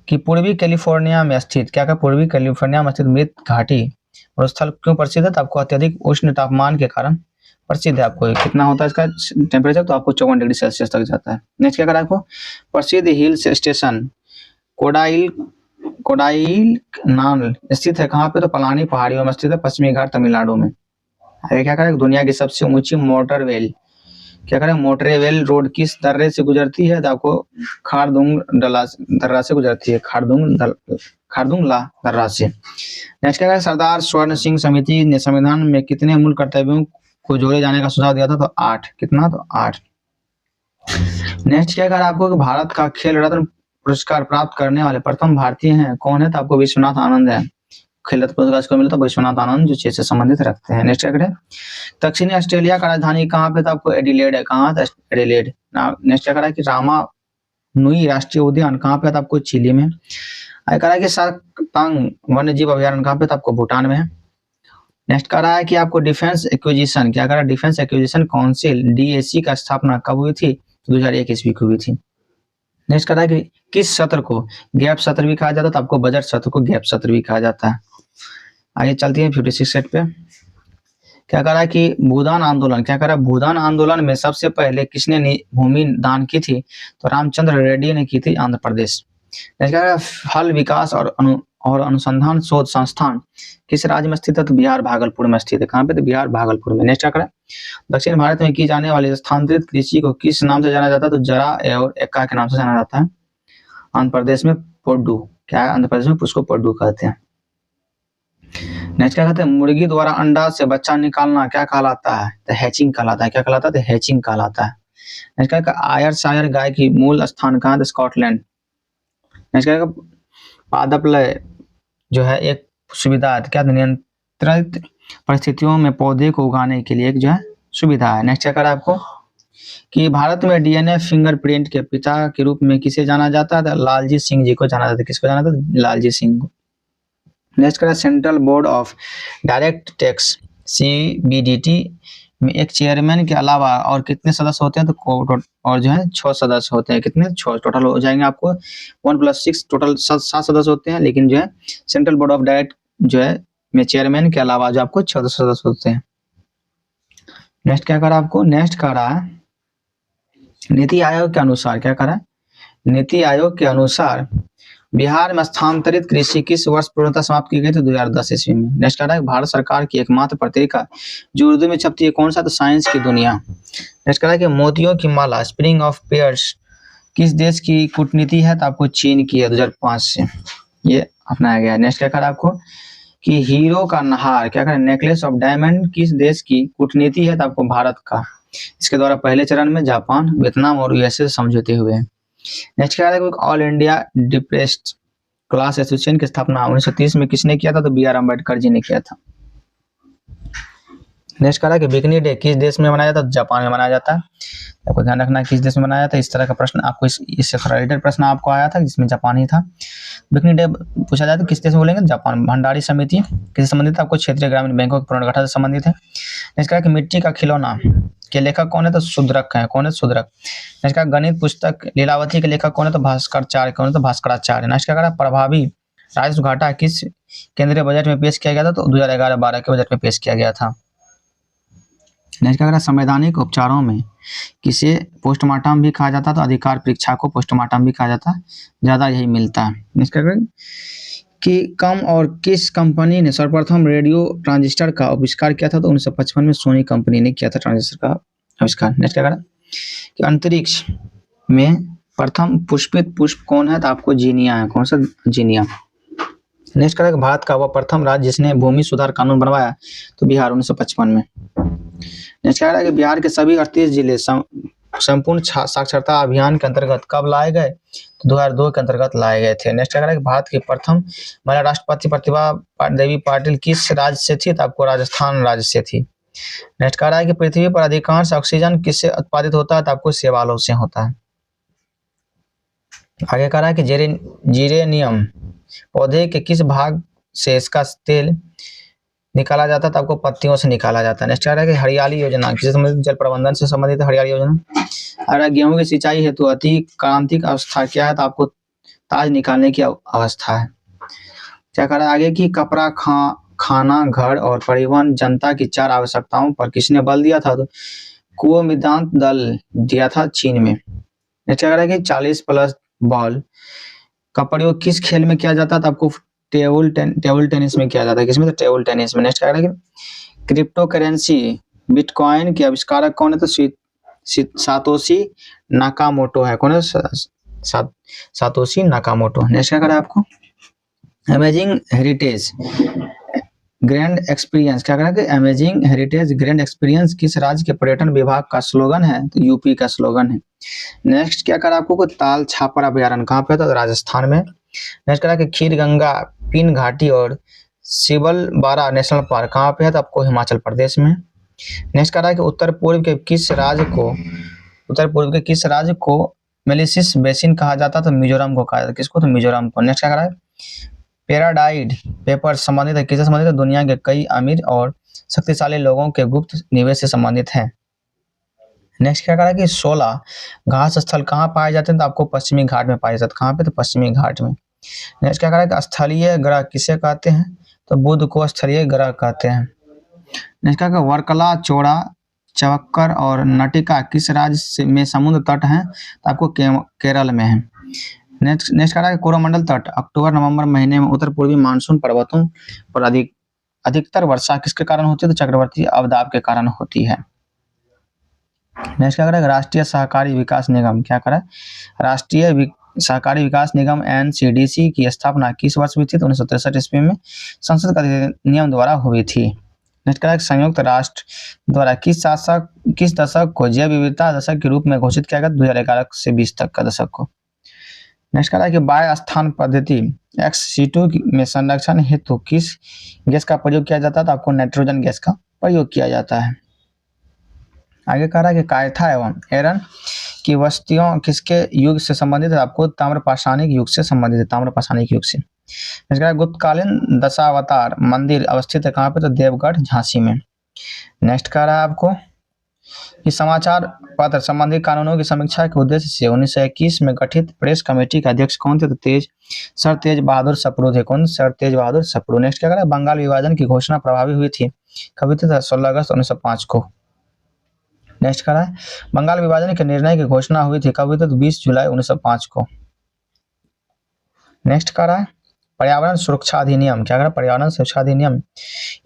[SPEAKER 1] कि पूर्वी कैलिफोर्निया में स्थित, क्या कहा? पूर्वी कैलिफोर्निया में स्थित मृत घाटी और स्थल क्यों प्रसिद्ध है? तो आपको अत्यधिक उष्ण तापमान के कारण प्रसिद्ध है। आपको कितना होता है इसका टेम्परेचर? तो आपको 54 डिग्री सेल्सियस तक जाता है। नेक्स्ट क्या करा आपको? प्रसिद्ध हिल स्टेशन कोडाइकनाल स्थित है कहाँ पे? तो पलानी पहाड़ियों में स्थित है, पश्चिमी घाट तमिलनाडु में। आगे क्या करें? दुनिया की सबसे ऊंची मोटरवेल, क्या करें? मोटरवेल रोड किस दर्रे से गुजरती है? तो आपको खारदुंग दर्रा से गुजरती है, खारदुंगला दर्रा से। नेक्स्ट क्या करें? सरदार स्वर्ण सिंह समिति ने संविधान में कितने मूल कर्तव्यों को जोड़े जाने का सुझाव दिया था? तो 8। कितना? तो 8। नेक्स्ट क्या करें आपको कि भारत का खेल रत्न पुरस्कार प्राप्त करने वाले प्रथम भारतीय हैं कौन है? तो आपको विश्वनाथ आनंद है। खेल रत्न पुरस्कार को मिला था विश्वनाथ आनंद, जो चेस से संबंधित रखते हैं। नेक्स्ट क्या करें? दक्षिणी ऑस्ट्रेलिया का राजधानी कहाँ पे? तो आपको एडिलेड है। कहाँ? एडिलेड। नेक्स्ट क्या करा कि रामानुई राष्ट्रीय उद्यान कहाँ पे? तो आपको चिली में। करा कि सारतांग वन्य जीव अभ्यारण्य कहाँ पे? तो आपको भूटान में है। नेक्स्ट कह रहा है कि आपको डिफेंस एक्विजिशन, क्या करा? डिफेंस एक्विजिशन काउंसिल डीएसी का स्थापना कब हुई थी? तो 2001 ईस्वी को हुई थी। नेक्स्ट कह रहा है कि किस सत्र को गैप सत्र भी कहा जाता है? तो आपको बजट सत्र को गैप सत्र भी कहा जाता है। आगे चलती है 56 सेट पे। क्या कह रहा है कि भूदान आंदोलन, क्या कह रहा है? भूदान आंदोलन में सबसे पहले किसने भूमि दान की थी? तो रामचंद्र रेड्डी ने की थी, आंध्र प्रदेश। नेक्स्ट कह रहा है फल विकास और अनुसंधान शोध संस्थान किस राज्य में स्थित है? तो बिहार भागलपुर में स्थित है। कहाँ पे? तो बिहार भागलपुर में। नेक्स्ट क्या करें? दक्षिण भारत में की जाने वाली स्थानांतरित कृषि को किस नाम से जाना जाता है? तो जरा और एक्का के नाम से जाना जाता है। आंध्र प्रदेश में पोड्डू, क्या है? आंध्र प्रदेश में उसको पोड्डू कहते हैं। नेक्स्ट क्या कहते हैं? मुर्गी द्वारा अंडा से बच्चा निकालना क्या कहलाता है? तो हैचिंग कहलाता है। क्या कहलाता है? तो हैचिंग कहलाता है। नेक्स्ट क्या कहते हैं? आयरशायर गाय की मूल स्थान कहाँ? तो स्कॉटलैंड। नेक्स्ट क्या कहते हैं? पादप जो है एक सुविधा है, क्या? नियंत्रित परिस्थितियों में पौधे को उगाने के लिए एक जो है सुविधा है। नेक्स्ट क्या करा आपको कि भारत में डीएनए फिंगरप्रिंट के पिता के रूप में किसे जाना जाता है? लालजी सिंह जी को जाना जाता है। किसको जाना जाता है? लालजी सिंह को। नेक्स्ट करा central board of direct tax CBDT में एक चेयरमैन के अलावा और कितने सदस्य होते हैं? तो और जो है 6 सदस्य होते हैं। कितने? 6 टोटल हो जाएंगे आपको 1 + 6 टोटल 7 सदस्य होते हैं। लेकिन जो है सेंट्रल बोर्ड ऑफ डायरेक्ट जो है में चेयरमैन के अलावा जो आपको 6 सदस्य होते हैं। नेक्स्ट क्या करा आपको? नेक्स्ट करा नीति आयोग के अनुसार, क्या करा? नीति आयोग के अनुसार बिहार में स्थानांतरित कृषि किस वर्ष पूर्णतः समाप्त की गई थी? 2010 ईस्वी में। नेक्स्ट कह रहा है भारत सरकार की एकमात्र पत्रिका जो उर्दू में छपती है कौन सा? तो साइंस की दुनिया। नेक्स्ट कह रहा है कि मोतियों की माला स्प्रिंग ऑफ पेयर्स किस देश की कूटनीति है? तो आपको चीन की है, 2005 से ये अपनाया गया। नेक्स्ट क्या कह रहा है आपको कि हीरो का नहार, क्या कह रहा है? नेकलेस ऑफ डायमंड किस देश की कूटनीति है? तो आपको भारत का। इसके द्वारा पहले चरण में जापान, वियतनाम और यूएसए समझौते हुए। नेक्स्ट क्या है? All India depressed class association की स्थापना 1930 में किसने किया था? तो बी आर अम्बेडकर जी ने किया था। नेक्स्ट कहा कि बिकनी डे किस देश में मनाया जाता है? जापान में मनाया जाता है। आपको ध्यान रखना किस देश में मनाया जाता है। इस तरह का प्रश्न आपको इससे रिलेटेड प्रश्न आपको आया था जिसमें जापान ही था। बिकनी डे पूछा जाता है किस देश में बोलेंगे? जापान। भंडारी समिति किससे संबंधित है? आपको क्षेत्रीय ग्रामीण बैंकों के पुनर्गठन से संबंधित है। नेक्स्ट कहा कि मिट्टी का खिलौना के लेखक कौन है? तो शुद्रक है। कौन है? शुद्रक। नेक्स्ट कहा गणित पुस्तक लीलावती के लेखक कौन है? तो भास्कराचार्य। कौन है? तो भास्कराचार्य। नेक्स्ट क्या कहा प्रभावी राजस्व घाटा किस केंद्रीय बजट में पेश किया गया था? तो 2011-12 के बजट में पेश किया गया था। नेक्स्ट क्या कह रहा है, संवैधानिक उपचारों में किसे पोस्टमार्टम भी कहा जाता है, तो अधिकार परीक्षा को पोस्टमार्टम भी कहा जाता है, ज़्यादा यही मिलता है। नेक्स्ट क्या कह रहा है कि कम और किस कंपनी ने सर्वप्रथम रेडियो ट्रांजिस्टर का आविष्कार किया था, तो 1955 में सोनी कंपनी ने किया था ट्रांजिस्टर का आविष्कार। नेक्स्ट क्या कह रहा है कि अंतरिक्ष में प्रथम पुष्पित पुष्प कौन है, तो आपको जीनिया है। कौन सा? जीनिया। नेक्स्ट करेगा भारत का वह प्रथम राज्य जिसने भूमि सुधार कानून बनवाया, तो बिहार 1955 में। नेक्स्ट कह रहा है कि बिहार के सभी 38 जिले संपूर्ण साक्षरता अभियान के अंतर्गत कब लाए गए, तो 2002 के अंतर्गत लाए गए थे। नेक्स्ट कह रहा है कि भारत की प्रथम महिला राष्ट्रपति प्रतिभा देवी पाटिल किस राज्य से थी, तो आपको राजस्थान राज्य से थी। नेक्स्ट कह रहा है कि पृथ्वी पर अधिकांश ऑक्सीजन किससे उत्पादित होता है, तो आपको शैवालों से होता है। आगे कह रहा है कि जीरेनियम पौधे के किस भाग से इसका तेल निकाला जाता है, तो आपको पत्तियों से निकाला जाता है। नेक्स्ट कह रहा है कि हरियाली योजना किससे संबंधित, जल प्रबंधन से संबंधित है हरियाली योजना। अगर गेहूं की सिंचाई हेतु अति क्रांतिक अवस्था क्या है, तो आपको ताज निकालने की अवस्था है। क्या कह रहा है आगे की कपड़ा खाना घर और परिवहन जनता की 4 आवश्यकताओं पर किसने बल दिया था, तो कुओमिदान दल दिया था चीन में। नेक्स्ट क्या कह रहा है कि 40 प्लस बॉल का प्रयोग किस खेल में किया जाता है, तो आपको टेबल टेनिस में किया जाता है। किसमें? तो टेबल टेनिस में। नेक्स्ट क्या है क्रिप्टो करेंसी बिटकॉइन के आविष्कारक कौन है, तो सातोशी नाकामोटो है। कौन है? Satoshi Nakamoto. नेक्स्ट क्या करा आपको अमेजिंग हेरिटेज ग्रैंड एक्सपीरियंस, क्या करा कि अमेजिंग हेरिटेज ग्रैंड एक्सपीरियंस किस राज्य के पर्यटन विभाग का स्लोगन है, तो यूपी का स्लोगन है। नेक्स्ट क्या करा आपको ताल छापर अभ्यारण्य कहाँ पे था, तो राजस्थान में। नेक्स्ट करा कि खीर गंगा पिन घाटी और सिबल बारा नेशनल पार्क कहाँ पे है, तो आपको हिमाचल प्रदेश में। नेक्स्ट करा कि उत्तर पूर्व के किस राज्य को मेलिसिस बेसिन कहा जाता, तो मिजोरम को कहा जाता। किसको? तो मिजोरम को। नेक्स्ट क्या करा पैराडाइड पेपर संबंधित है, किससे संबंधित है? दुनिया के कई अमीर और शक्तिशाली लोगों के गुप्त निवेश से संबंधित है। नेक्स्ट क्या करा कि 16 घास स्थल कहाँ पाए जाते हैं, तो आपको पश्चिमी घाट में पाए जाते हैं। कहाँ पे? तो पश्चिमी घाट में। नेक्स्ट क्या करा कि स्थलीय ग्रह किसे कहते हैं, तो बुध को स्थलीय ग्रह कहते हैं। नेक्स्ट क्या वर्कला चोड़ा चवक्कर और नटिका किस राज्य में समुद्र तट है, तो आपको केरल में है। नेक्स्ट कह रहा है कोरोमंडल तट अक्टूबर नवंबर महीने में उत्तर पूर्वी मानसून पर्वतों पर अधिकतर वर्षा किसके कारण होती है, तो चक्रवाती अवदाब के कारण होती है। नेक्स्ट क्या करेगा राष्ट्रीय सहकारी विकास निगम, क्या करा राष्ट्रीय सहकारी विकास निगम NCDC की स्थापना किस वर्ष हुई थी, तो 1963 ईस्वी में संसद का नियम द्वारा हुई थी। नेक्स्ट करा संयुक्त राष्ट्र द्वारा किस दशक को जैव विविधता दशक के रूप में घोषित किया गया, 2011 से 20 तक का दशक को। नेक्स्ट करा कि बाह्य स्थान पद्धति XC2 में संरक्षण हेतु किस गैस का प्रयोग किया जाता है, तो आपको नाइट्रोजन गैस का प्रयोग किया जाता है। आगे कह रहा है कि कायथा एवं एरन की बस्तियों किसके युग से संबंधित है, आपको ताम्रपाषाणिक युग से संबंधित है। ताम्रपाषाणिक युग से। गुप्तकालीन दशावतार मंदिर अवस्थित है कहाँ पे, तो देवगढ़ झांसी में। नेक्स्ट कह रहा है आपको कि समाचार पत्र संबंधी कानूनों की समीक्षा के उद्देश्य से 1921 में गठित प्रेस कमेटी के अध्यक्ष कौन थे, तो सर तेज बहादुर सप्रू थे। कौन? सर तेज बहादुर सप्रू। नेक्स्ट क्या करा बंगाल विभाजन की घोषणा प्रभावी हुई थी, कब हुई थी? 16 अगस्त 1905 को। नेक्स्ट करा बंगाल विभाजन के निर्णय की घोषणा हुई थी, कब हुई थी? तो 20 जुलाई 1905 को। नेक्स्ट करा पर्यावरण सुरक्षा अधिनियम, क्या करा पर्यावरण सुरक्षा अधिनियम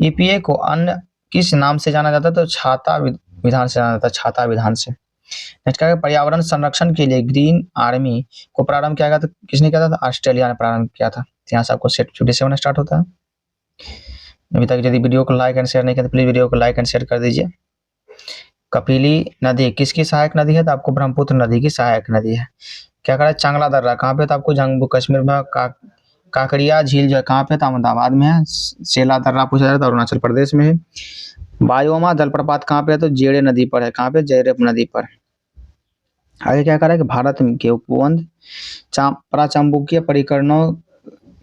[SPEAKER 1] EPA को अन्य किस नाम से जाना जाता है, तो छाता विधान से जाना जाता है, छाता विधान से। नेक्स्ट क्या पर्यावरण संरक्षण के लिए ग्रीन आर्मी को प्रारंभ किया गया था, किसने किया था? ऑस्ट्रेलिया ने प्रारंभ किया था। यहाँ से आपको सेट 57 स्टार्ट होता है। अभी तक यदि वीडियो को लाइक एंड शेयर नहीं किया तो प्लीज वीडियो को लाइक एंड शेयर कर दीजिए। कपिली नदी किसकी सहायक नदी है, तो आपको ब्रह्मपुत्र नदी की सहायक नदी है। क्या करा चांगला दर्रा कहाँ पे, तो आपको जम्मू कश्मीर में। काकड़िया झील जो है कहाँ पे, तो अहमदाबाद में है। सेला दर्रा पूछा जाता है, अरुणाचल प्रदेश में है। बायोमा जलप्रपात कहाँ पे है, तो जेड़े नदी पर है। कहाँ पे? जयरेप नदी पर। आगे क्या करा कि भारत के उपबंध प्राचंबुकीय परिकरणों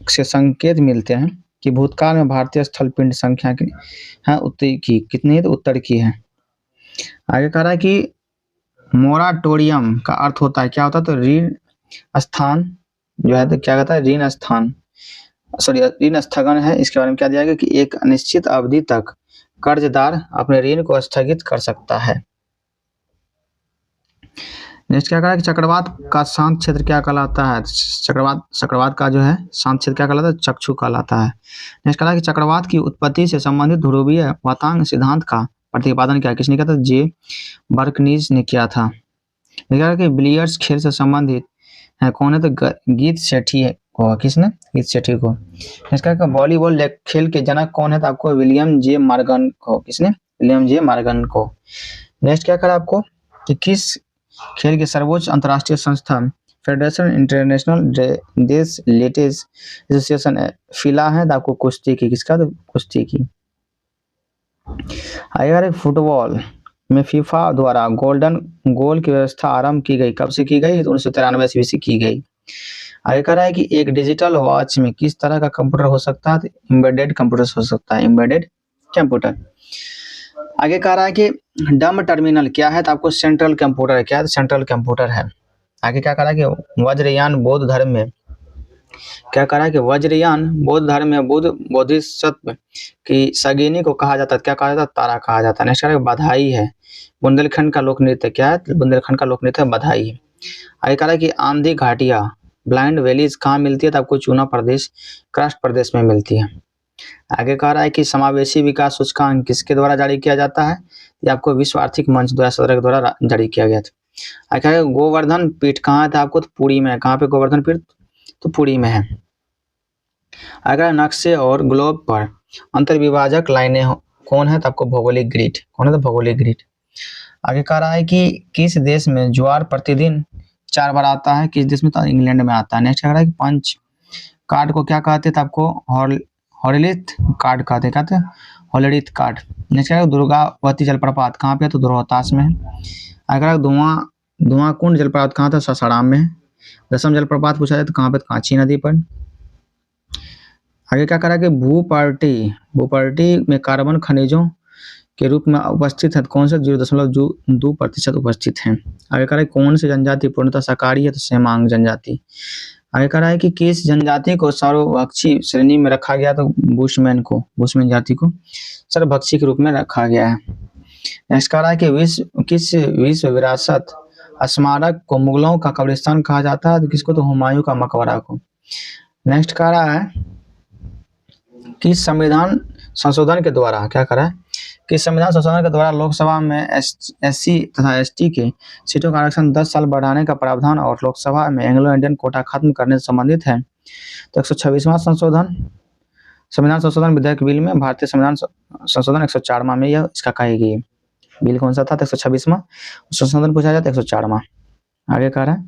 [SPEAKER 1] से संकेत मिलते हैं कि भूतकाल में भारतीय स्थल पिंड संख्या की है उत्तर की कितनी है, तो उत्तर की है। आगे कह रहा है कि मोराटोरियम का अर्थ होता है, क्या होता है, तो ऋण स्थान जो है, तो क्या कहता है ऋण स्थान ऋण स्थगन है। इसके बारे में क्या दिया गया कि एक अनिश्चित अवधि तक कर्जदार अपने ऋण को स्थगित कर सकता है। नेक्स्ट क्या कहा है कि चक्रवात का शांत क्षेत्र क्या कहलाता है? चक्रवात का जो है शांत क्षेत्र क्या कहलाता है? चक्षु कहलाता है। नेक्स्ट कहा है कि चक्रवात की उत्पत्ति से संबंधित ध्रुवीय वातांग सिद्धांत का प्रतिपादन किया किसने किया था? जे बर्कनीज ने किया था। देखा कि बिलियर्ड्स खेल से संबंधित है कौन है? तो गीत सेठी को। किसने? गीत सेठी को। नेक्स्ट कहा वॉलीबॉल खेल के जनक कौन है? तो आपको विलियम जे मॉर्गन को। किसने? विलियम जे मॉर्गन को। नेक्स्ट क्या करा आपको कि किस खेल की सर्वोच्च अंतर्राष्ट्रीय संस्था फेडरेशन इंटरनेशनल डेस लेटेज एसोसिएशन फिला है? तो आपको कुश्ती की। किसका? तो कुश्ती की। अगर फुटबॉल में फीफा द्वारा गोल्डन गोल की व्यवस्था आरंभ की गई, कब से की गई? तो 1993 ईस्वी से की गई। आगे कह रहा है कि एक डिजिटल वॉच में किस तरह का कंप्यूटर हो सकता है? एम्बेडेड कंप्यूटर हो सकता है। Embedded computer. आगे कह रहा है कि डम टर्मिनल क्या है? तो आपको सेंट्रल कंप्यूटर क्या है? सेंट्रल कंप्यूटर है। आगे क्या कह रहा है कि वज्रयान बौद्ध धर्म में क्या कह रहा है कि वज्रयान बौद्ध धर्म में बुद्ध बोधिसत्व की सगिनी को कहा जाता है। क्या कहा जाता है? तारा कहा जाता है। नेक्स्ट कह रहा है बधाई है बुंदेलखंड का लोक नृत्य क्या है? बुंदेलखंड का लोक नृत्य बधाई है। आगे कह रहा है कि आंधी घाटिया ब्लाइंड वैलीज कहाँ मिलती है? तो आपको चूना प्रदेश क्रस्ट प्रदेश में मिलती है। आगे कह रहा है कि समावेशी विकास सूचकांक किसके द्वारा जारी किया जाता है? ये आपको विश्व आर्थिक मंच 2017 के द्वारा जारी किया गया था। आगे गोवर्धन पीठ कहाँ था? आपको तो पुरी में है। कहाँ पे गोवर्धन पीठ? तो पुरी में है। अगर नक्शे और ग्लोब पर अंतर्विभाजक लाइनें कौन है? तो आपको भौगोलिक ग्रिड। कौन है? तो भौगोलिक ग्रिड। आगे कह रहा है कि किस देश में ज्वार प्रतिदिन 4 बार आता है? किस देश में? तो इंग्लैंड में आता है। नेक्स्ट कह रहा है कि पंच कार्ड को क्या कहते थे? आपको हॉलिलिथ कार्ड कहते हैं। हॉलिलिथ कार्ड। नेक्स्ट कह रहा है दुर्गावती जलप्रपात कहाँ पे है? तो रोहतास में है। अगर धुआं कुंड जलप्रपात कहाँ था? सासाराम में है। दसम जलप्रपात पूछा जाए तो कहाँ पे? कांची नदी पर। आगे क्या करा कि भूपर्टी में कार्बन खनिजों के रूप में उपस्थित है। कौन से? 0.2% उपस्थित हैं। आगे कह रहा है कौन सी जनजाति पूर्णतः शाकाहारी है? तो सेमांग जनजाति। आगे कह रहा है कि किस जनजाति को सर्वभक्षी श्रेणी में रखा गया? तो बुशमैन जाति को सर्वभक्षी के रूप में रखा गया है। नेक्स्ट कह रहा है कि किस विश्व विरासत स्मारक को मुगलों का कब्रिस्तान कहा जाता है? तो किसको? तो हुमायूं का मकबरा को। नेक्स्ट कह रहा है कि संविधान संशोधन के द्वारा क्या करा है कि संविधान संशोधन के द्वारा लोकसभा में SC तथा ST के सीटों का आरक्षण 10 साल बढ़ाने का प्रावधान और लोकसभा में एंग्लो इंडियन कोटा खत्म करने से संबंधित है। तो 126वां संविधान संशोधन विधेयक बिल में भारतीय संविधान संशोधन 104वां में यह इसका कही गई। बिल कौन सा था? 126वां। संशोधन पूछा जाता है 104वां। आगे कह रहा है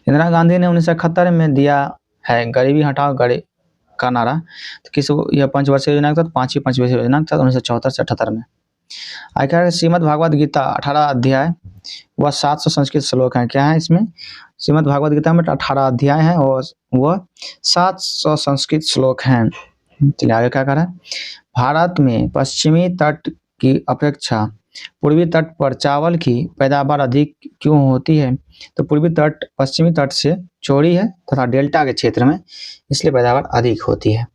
[SPEAKER 1] इंदिरा गांधी ने 1971 में दिया है गरीबी हटाओ का नारा। तो किस? यह पंचवर्षीय योजना था। 5वीं पंचवर्षीय योजना था 1974 से 78 में। आखिर श्रीमद् भागवत गीता 18 अध्याय वह 700 संस्कृत श्लोक हैं। क्या है इसमें? श्रीमद् भागवत गीता में 18 अध्याय हैं और वह 700 संस्कृत श्लोक हैं। चलिए आगे क्या कर रहा है? भारत में पश्चिमी तट की अपेक्षा पूर्वी तट पर चावल की पैदावार अधिक क्यों होती है? तो पूर्वी तट पश्चिमी तट से चौड़ी है तथा डेल्टा के क्षेत्र में, इसलिए पैदावार अधिक होती है।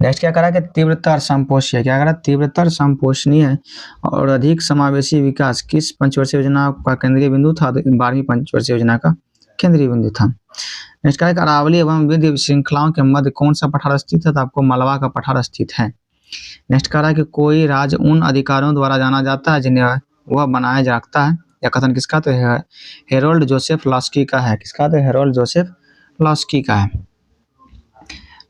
[SPEAKER 1] नेक्स्ट क्या करा कि तीव्रतर संपोषीय क्या करा? तीव्रतर संपोषणीय और अधिक समावेशी विकास किस पंचवर्षीय योजना का केंद्रीय बिंदु था? 12वीं पंचवर्षीय योजना का केंद्रीय बिंदु था। नेक्स्ट कहा अरावली एवं विंध्य श्रृंखलाओं के मध्य कौन सा पठार स्थित है? तो आपको मालवा का पठार स्थित है। नेक्स्ट कह रहा है कि कोई राज्य उन अधिकारियों द्वारा जाना जाता है जिन्हें वह बनाए रखता है। यह कथन किसका? तो हेरोल्ड जोसेफ लॉस्की का है। किसका? तो हेरोल्ड जोसेफ लॉस्की का है।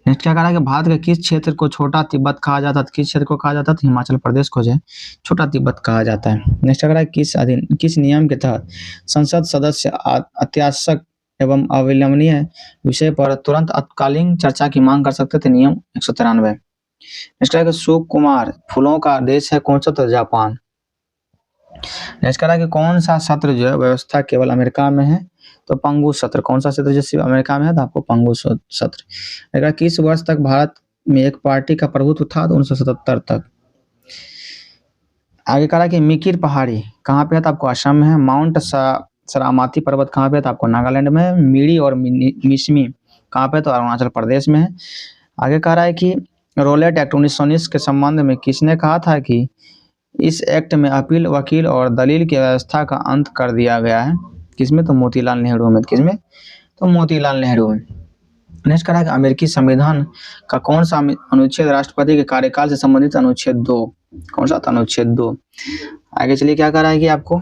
[SPEAKER 1] नेक्स्ट क्या कह रहा है कि भारत के किस क्षेत्र को छोटा तिब्बत कहा जाता है? किस क्षेत्र को कहा जाता है? तो हिमाचल प्रदेश को जो है छोटा तिब्बत कहा जाता है। नेक्स्ट क्या कह रहा है किस नियम के तहत संसद सदस्य अत्यावश्यक एवं अविलंबनीय विषय पर तुरंत अल्पकालीन चर्चा की मांग कर सकते थे? नियम 193। नेक्स्ट है सुकुमार फूलों का देश है कौन सा? तो जापान। नेक्स्ट कह रहा है कि कौन सा सत्र जो है व्यवस्था केवल अमेरिका में है? तो पंगु सत्र। कौन सा सत्र जो सिर्फ अमेरिका में है? तो आपको पंगु सत्र। अगर किस वर्ष तक भारत में एक पार्टी का प्रभुत्व था? तो 1977 तक। आगे कह रहा है कि मिकिर पहाड़ी कहाँ पे है? तो आपको असम में है। माउंट सरामाती पर्वत कहाँ पे है? तो आपको नागालैंड में है। मिडी और मिसमी कहाँ पे? तो अरुणाचल प्रदेश में है। आगे कह रहा है कि रोलेट एक्ट 1919 के संबंध में किसने कहा था कि इस एक्ट में अपील, वकील और दलील की व्यवस्था का अंत कर दिया गया है? किसमें? तो मोतीलाल नेहरू में। किसमें? तो मोतीलाल नेहरू में। नेक्स्ट करा कि अमेरिकी संविधान का कौन सा अनुच्छेद राष्ट्रपति के कार्यकाल से संबंधित? अनुच्छेद 2। कौन सा? अनुच्छेद 2। आगे चलिए क्या कराएगी आपको,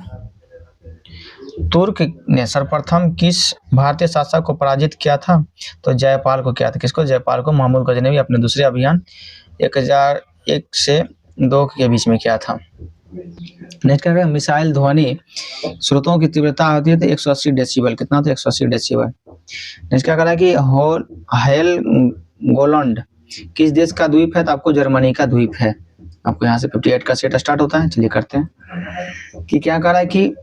[SPEAKER 1] तुर्क ने सर्वप्रथम किस भारतीय शासक को पराजित किया था? तो जयपाल को किया था। किसको? जयपाल को। महमूद गजनवी अपने दूसरे अभियान 1001 से 2 के बीच में किया था। नेक्स्ट क्या? मिसाइल ध्वनि स्रोतों की तीव्रता होती है तो 180 डेसिबल। कितना? तो 180 डेसिबल। नेक्स्ट क्या करा कि हेल गोलैंड किस देश का द्वीप है? तो आपको जर्मनी का द्वीप है। आपको यहाँ से 58 का सेट स्टार्ट होता है। चलिए करते हैं कि क्या करा कि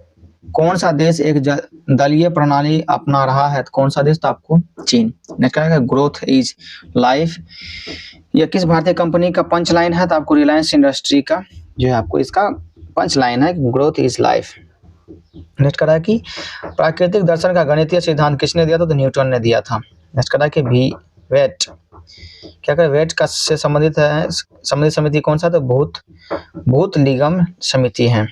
[SPEAKER 1] कौन सा देश एक दलीय प्रणाली अपना रहा है? तो कौन सा देश? तो आपको चीन। नेक्स्ट क्या है? ग्रोथ इज लाइफ यह किस भारतीय कंपनी का पंच लाइन है? तो आपको रिलायंस इंडस्ट्री का जो है आपको इसका पंच लाइन है, ग्रोथ इज लाइफ। नेक्स्ट करा कि प्राकृतिक दर्शन का गणितीय सिद्धांत किसने दिया था? तो न्यूटन ने दिया था। नेक्स्ट करा कि भी वेट क्या करे? वेट का से संबंधित है, संबंधित समिति कौन सा? तो भूत निगम समिति है।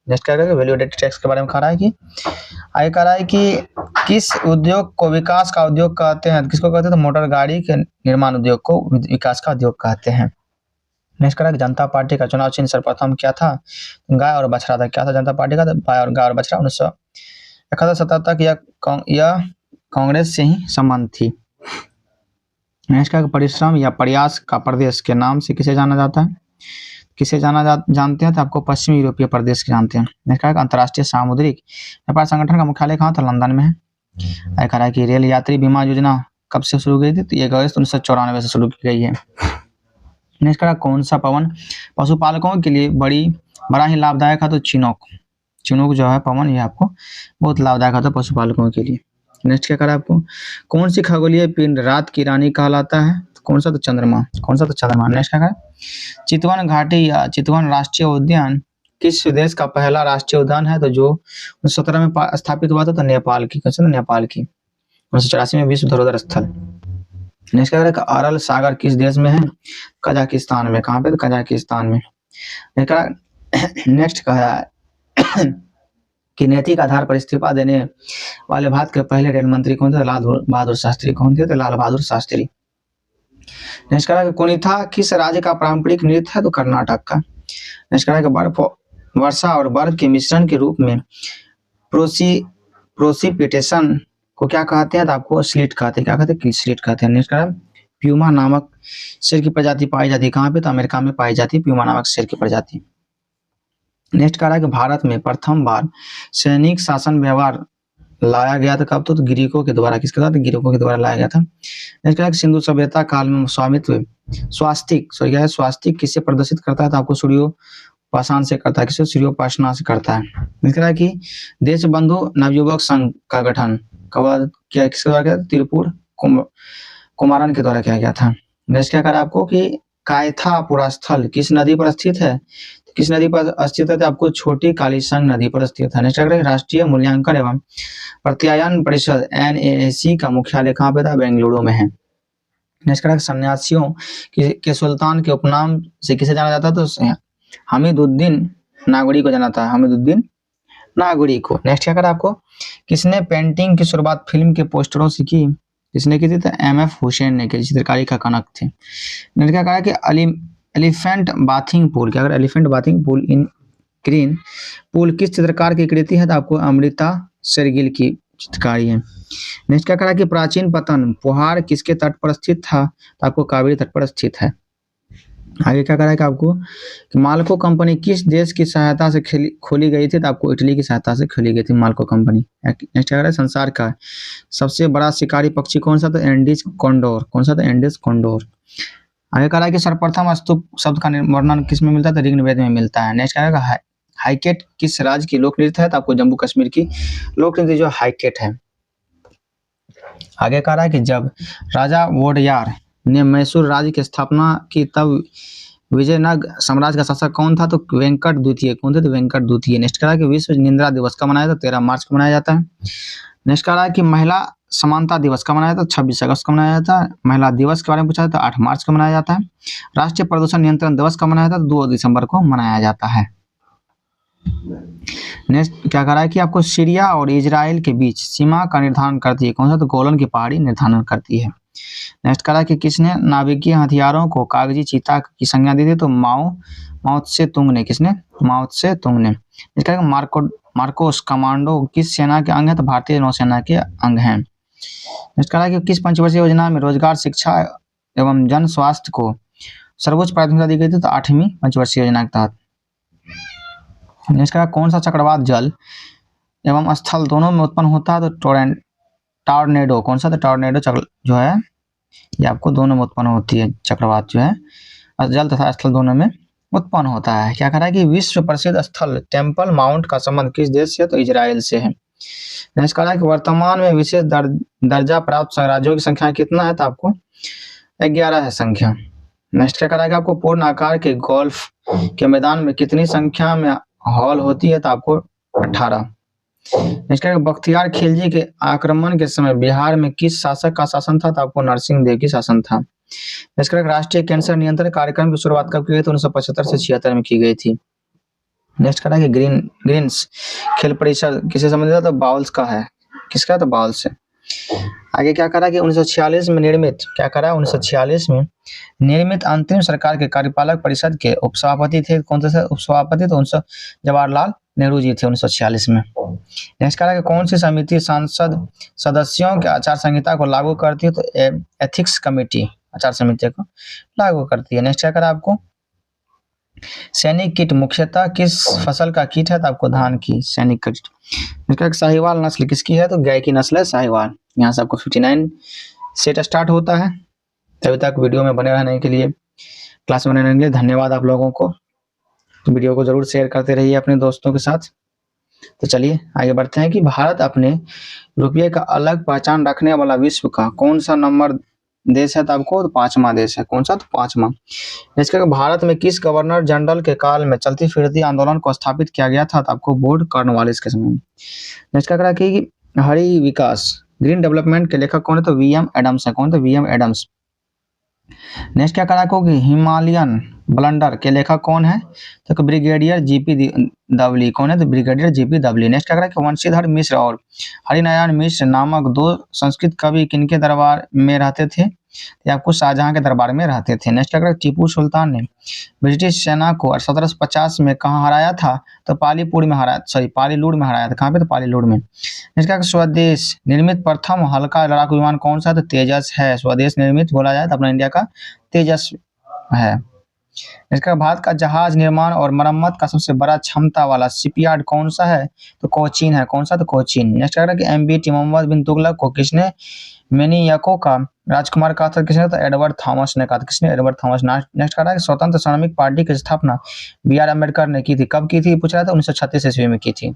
[SPEAKER 1] नेक्स्ट क्या करेगा? वैल्यू एडेड टैक्स के बारे में खा रहा है कि आगे कह रहा है कि किस उद्योग को विकास का उद्योग कहते हैं? किसको कहते हैं? तो मोटर गाड़ी के निर्माण उद्योग को विकास का उद्योग कहते हैं। नेक्स्ट करा कि जनता पार्टी का चुनाव चिन्ह सर्वप्रथम क्या था? गाय और बछड़ा था। क्या था जनता पार्टी का? तो गाय और बछड़ा। 1971-77 तक यह कांग्रेस से ही संबंध थी। नेक्स्ट का परिश्रम या प्रयास का प्रदेश के नाम से किसे जाना जाता है? किसे जानते हैं? तो आपको पश्चिमी यूरोपीय प्रदेश के जानते हैं। नेक्स्ट का अंतर्राष्ट्रीय सामुद्रिक व्यापार संगठन का मुख्यालय कहाँ था? लंदन में है। कह रहा है कि रेल यात्री बीमा योजना कब से शुरू की गई थी? तो 1 अगस्त 1994 से शुरू की गई है। नेक्स्ट का कौन सा पवन पशुपालकों के लिए बड़ा ही लाभदायक है? तो चिनोक जो है पवन, ये आपको बहुत लाभदायक होता है पशुपालकों के लिए। नेक्स्ट क्या करा आपको, कौन सी खगोलीय पिंड रात की रानी कहलाता है? तो कौन सा? तो चंद्रमा। कौन सा? तो चंद्रमा। नेक्स्ट क्या करा, चितवन घाटी या चितवन राष्ट्रीय उद्यान किस देश का पहला राष्ट्रीय उद्यान है? तो जो 1917 में स्थापित हुआ था, तो नेपाल की। कैसे? नेपाल की। 1984 में विश्व धरोहर स्थल। नेक्स्ट क्या करा, अरल सागर किस देश में है? कजाकिस्तान में। कहाँ पे? तो कजाकिस्तान में। नेक्स्ट कह रहा है कि नैतिक आधार पर इस्तीफा देने वाले भारत के पहले रेल मंत्री कौन थे? लाल बहादुर शास्त्री। कौन थे? तो लाल बहादुर शास्त्री। नेक्स्ट कह कुनिथा किस राज्य का पारंपरिक नृत्य है? तो कर्नाटक का। नेक्स्ट कह बर्फ, वर्षा और बर्फ के मिश्रण के रूप में प्रोसिपिटेशन को क्या कहते हैं? तो आपको स्लिट कहते हैं। क्या कहते हैं? स्लिट कहते हैं। नेक्स्ट कह प्यूमा नामक शेर की प्रजाति पाई जाती है कहाँ पे? तो अमेरिका में पाई जाती है प्यूमा नामक शेर की प्रजाति। नेक्स्ट कह रहा है कि भारत में प्रथम बार सैनिक शासन व्यवहार लाया गया था कब? तो ग्रीकों के द्वारा। किसके द्वारा? ग्रीकों के द्वारा लाया गया था। नेक्स्ट कह रहा है कि सिंधु सभ्यता काल में स्वास्तिक किससे प्रदर्शित करता है? तो आपको सूर्योपासना से करता है। किससे? सूर्योपासना से करता है। नेक्स्ट कह रहा है कि देश बंधु नवयुवक संघ का गठन कब किया? किसके द्वारा किया? त्रिपुर कुमारन के द्वारा किया गया था। नेक्स्ट क्या करा आपको कि कायथापुरा स्थल किस नदी पर स्थित है? किस नदी पर स्थित है? तो आपको छोटी कालीसंग नदी पर स्थित है। नेक्स्ट राष्ट्रीय मूल्यांकन एवं प्रत्यायन परिषद NAAC का मुख्यालय कहाँ पे था? बेंगलुरु में है। नेक्स्ट सन्यासियों के सुल्तान के उपनाम से किसे जाना जाता? तो हमीदुद्दीन नागौरी को जाना था। हमीदुद्दीन नागौरी को। नेक्स्ट क्या करा आपको, किसने पेंटिंग की शुरुआत फिल्म के पोस्टरों से की? किसने की थी? तो MF हुसैन ने की, चित्रकारी का कनक थे। नेक्स्ट क्या कहा कि एलिफेंट बाथिंग पूल, क्या एलिफेंट बाथिंग पूल इन ग्रीन पूल किस चित्रकार की कृति है? तो आपको अमृता शेरगिल की चित्रकारी है। नेक्स्ट क्या कहा कि प्राचीन पतन पुहार किसके तट पर स्थित था? तो आपको कावेरी तट पर स्थित है। आगे क्या करा कि आपको कि माल्को कंपनी किस देश की सहायता से खोली गई थी? तो आपको इटली की सहायता से खोली गई थी माल्को कंपनी। नेक्स्ट क्या करा, संसार का सबसे बड़ा शिकारी पक्षी कौन सा? तो एंडीज कॉन्डोर। कौन सा? तो एंडीज कॉन्डोर। आगे कह रहा है कि सर्वप्रथम स्तूप शब्द का वर्णन किस में मिलता है? तो ऋग्वेद में मिलता है। नेक्स्ट कह रहा है हाइकेट किस राज्य की लोक नृत्य है? तो आपको जम्मू कश्मीर की लोक नृत्य जो हाइकेट है। आगे कह रहा है कि जब राजा वोडयार ने मैसूर राज्य की स्थापना की तब विजयनगर साम्राज्य का शासक कौन था? तो वेंकट द्वितीय। कौन थे? तो वेंकट द्वितीय। नेक्स्ट कह रहा है कि विश्व निंद्रा दिवस का मनाया जाता है? 13 मार्च को मनाया जाता है। नेक्स्ट कह रहा है कि महिला समानता दिवस कब मनाया जाता है? 26 अगस्त को मनाया जाता है। महिला दिवस के बारे में पूछा जाता है, 8 मार्च को मनाया जाता है। राष्ट्रीय प्रदूषण नियंत्रण दिवस कब मनाया जाता है? 2 दिसंबर को मनाया जाता है। नेक्स्ट क्या कह रहा है कि आपको सीरिया और इजराइल के बीच सीमा का निर्धारण करती है कौन सा? तो गोलन की पहाड़ी निर्धारण करती है। नेक्स्ट कह रहा है कि किसने नाभिकीय हथियारों को कागजी चीता की संज्ञा दी थी? तो माओ त्से तुंग ने। किसने? माओ त्से तुंग ने। इसका मार्कोस कमांडो किस सेना के अंग है? तो भारतीय नौसेना के अंग हैं। नेक्स्ट कह रहा है कि किस पंचवर्षीय योजना में रोजगार, शिक्षा एवं जन स्वास्थ्य को सर्वोच्च प्राथमिकता दी गई थी? तो 8वीं पंचवर्षीय योजना के तहत। नेक्स्ट कह रहा है कौन सा चक्रवात जल एवं स्थल दोनों में उत्पन्न होता है? तो टॉर्नेडो। कौन सा? तो टॉर्नेडो जो है ये आपको दोनों में उत्पन्न होती है। चक्रवात जो है जल तथा स्थल दोनों में उत्पन्न होता है। क्या कह रहा है कि विश्व प्रसिद्ध स्थल टेम्पल माउंट का संबंध किस देश से? तो इजराइल से है। नेक्स्ट कह रहा है कि वर्तमान में विशेष दर्जा प्राप्त राज्यों की संख्या कितना है? तो आपको 11 है संख्या। नेक्स्ट क्या कह रहा है कि आपको पूर्ण आकार के गोल्फ के मैदान में कितनी संख्या में हॉल होती है? तो आपको 18। नेक्स्ट क्या बख्तियार खिलजी के आक्रमण के समय बिहार में किस शासक का शासन था? तो आपको नरसिंह देव की शासन था। नेक्स्ट राष्ट्रीय कैंसर नियंत्रण कार्यक्रम की शुरुआत कब की गई? तो 1975 से 76 में की गई थी। नेक्स्ट कह रहा है कि ग्रीन्स खेल परिसर किससे संबंधित है? तो बाउल्स का है। किसका? तो बाउल्स से। आगे क्या कह रहा है कि 1946 में निर्मित, क्या कह रहा है 1946 में निर्मित अंतरिम सरकार के कार्यपालक परिषद के उपसभापति थे कौन से? उपसभापति तो जवाहरलाल नेहरू जी थे 1946 में। नेक्स्ट कह रहा है कि कौन सी समिति संसद सदस्यों के आचार संहिता को लागू करती है? तो एथिक्स कमेटी आचार संहिता को लागू करती है। नेक्स्ट क्या कह रहा है आपको सैनिक कीट मुख्यतः किस फसल का कीट है? तो आपको धान की सैनिक कीट। साहिवाल नस्ल किसकी है? तो गाय की नस्ल है साहिवाल। यहाँ से आपको 59 सेट स्टार्ट होता है। तभी तक वीडियो में बने रहने के लिए, क्लास में रहने के लिए धन्यवाद आप लोगों को। तो वीडियो को जरूर शेयर करते रहिए अपने दोस्तों के साथ। तो चलिए आगे बढ़ते हैं कि भारत अपने रुपये का अलग पहचान रखने वाला विश्व का कौन सा नंबर देश है? तो आपको 5वां देश है। कौन सा? तो 5वां। इसका भारत में किस गवर्नर जनरल के काल में चलती फिरती आंदोलन को स्थापित किया गया था? तो आपको बोर्ड कॉर्नवालिस के समय में। नेक्स्ट क्या करा कि हरी विकास ग्रीन डेवलपमेंट के लेखक कौन है? तो वीएम एडम्स है। कौन? तो वीएम एडम्स। नेक्स्ट क्या करा कि हिमालयन ब्लंडर के लेखक कौन है? तो ब्रिगेडियर जीपी दवली। कौन है? तो ब्रिगेडियर जीपी दवली। नेक्स्ट क्या करा कि वंशीधर मिश्र और हरिनारायण मिश्र नामक 2 संस्कृत कवि किनके दरबार में रहते थे? या आपको शाहजहां के दरबार में रहते थे। नेक्स्ट क्या करा टीपू सुल्तान ने ब्रिटिश सेना को 1750 में कहाँ हराया था? तो पालीलुड़ में हराया था। कहाँ पे? तो पालीलुड़ में। नेक्स्ट क्या स्वदेश निर्मित प्रथम हल्का लड़ाकू विमान कौन सा? तो तेजस है। स्वदेश निर्मित बोला जाए तो अपना इंडिया का तेजस है। इसका भारत का जहाज निर्माण और मरम्मत का सबसे बड़ा क्षमता वाला शिपयार्ड कौन सा है? तो कोचीन है। कौन सा? तो कोचीन। नेक्स्ट कह रहा है कि एमबीटी मोहम्मद बिन तुगलक को किसने मेनियको का राजकुमार कहा था? किसने? तो एडवर्ड थॉमस ने कहा था। किसने? Edward Thomas. नेक्स्ट कह रहा है कि स्वतंत्र श्रमिक पार्टी की स्थापना बी.आर. अम्बेडकर ने की थी। कब की थी? पूछ रहा था 1936 ईस्वी में की थी।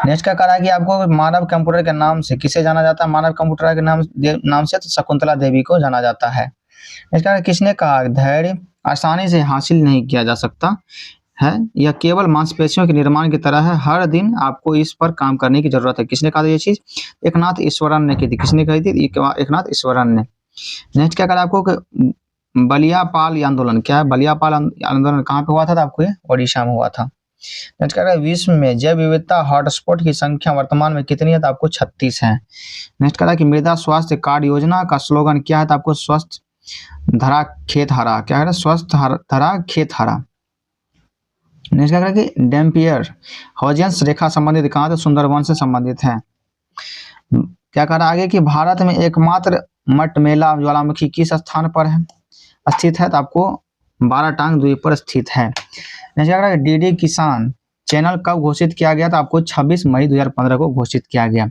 [SPEAKER 1] नेक्स्ट क्या कह रहा है कि आपको मानव कंप्यूटर के नाम से किसे जाना जाता है? मानव कंप्यूटर के नाम से तो शकुंतला देवी को जाना जाता है। नेक्स्ट कह किसने कहा धैर्य आसानी से हासिल नहीं किया जा सकता है, यह केवल मांसपेशियों के निर्माण की तरह है, हर दिन आपको इस पर काम करने की जरूरत है। किसने कहा ये चीज? एकनाथ ईश्वरन ने की थी। किसने कही थी? एकनाथ ईश्वरन ने। नेक्स्ट क्या कहा आपको कि बलियापाल आंदोलन, क्या है बलियापाल आंदोलन कहाँ पे हुआ था? तो आपको ये ओडिशा में हुआ था। नेक्स्ट क्या विश्व में जैव विविधता हॉटस्पॉट की संख्या वर्तमान में कितनी है? तो आपको 36 है। नेक्स्ट कह रहा है कि मृदा स्वास्थ्य कार्ड योजना का स्लोगन क्या है? तो आपको स्वस्थ धरा खेत हरा। क्या है? स्वस्थ धरा खेत हरा। नेक्स्ट क्या कि डैम्पियर हॉजेंस रेखा संबंधित कहाँ? तो सुंदरवन से संबंधित है। क्या कह रहा आगे कि भारत में एकमात्र मटमेला ज्वालामुखी किस स्थान पर है स्थित है? तो आपको 12 टांग द्वीप पर स्थित है। नेक्स्ट क्या कह रहा है डीडी किसान चैनल कब घोषित किया गया? तो आपको 26 मई 2015 को घोषित किया गया।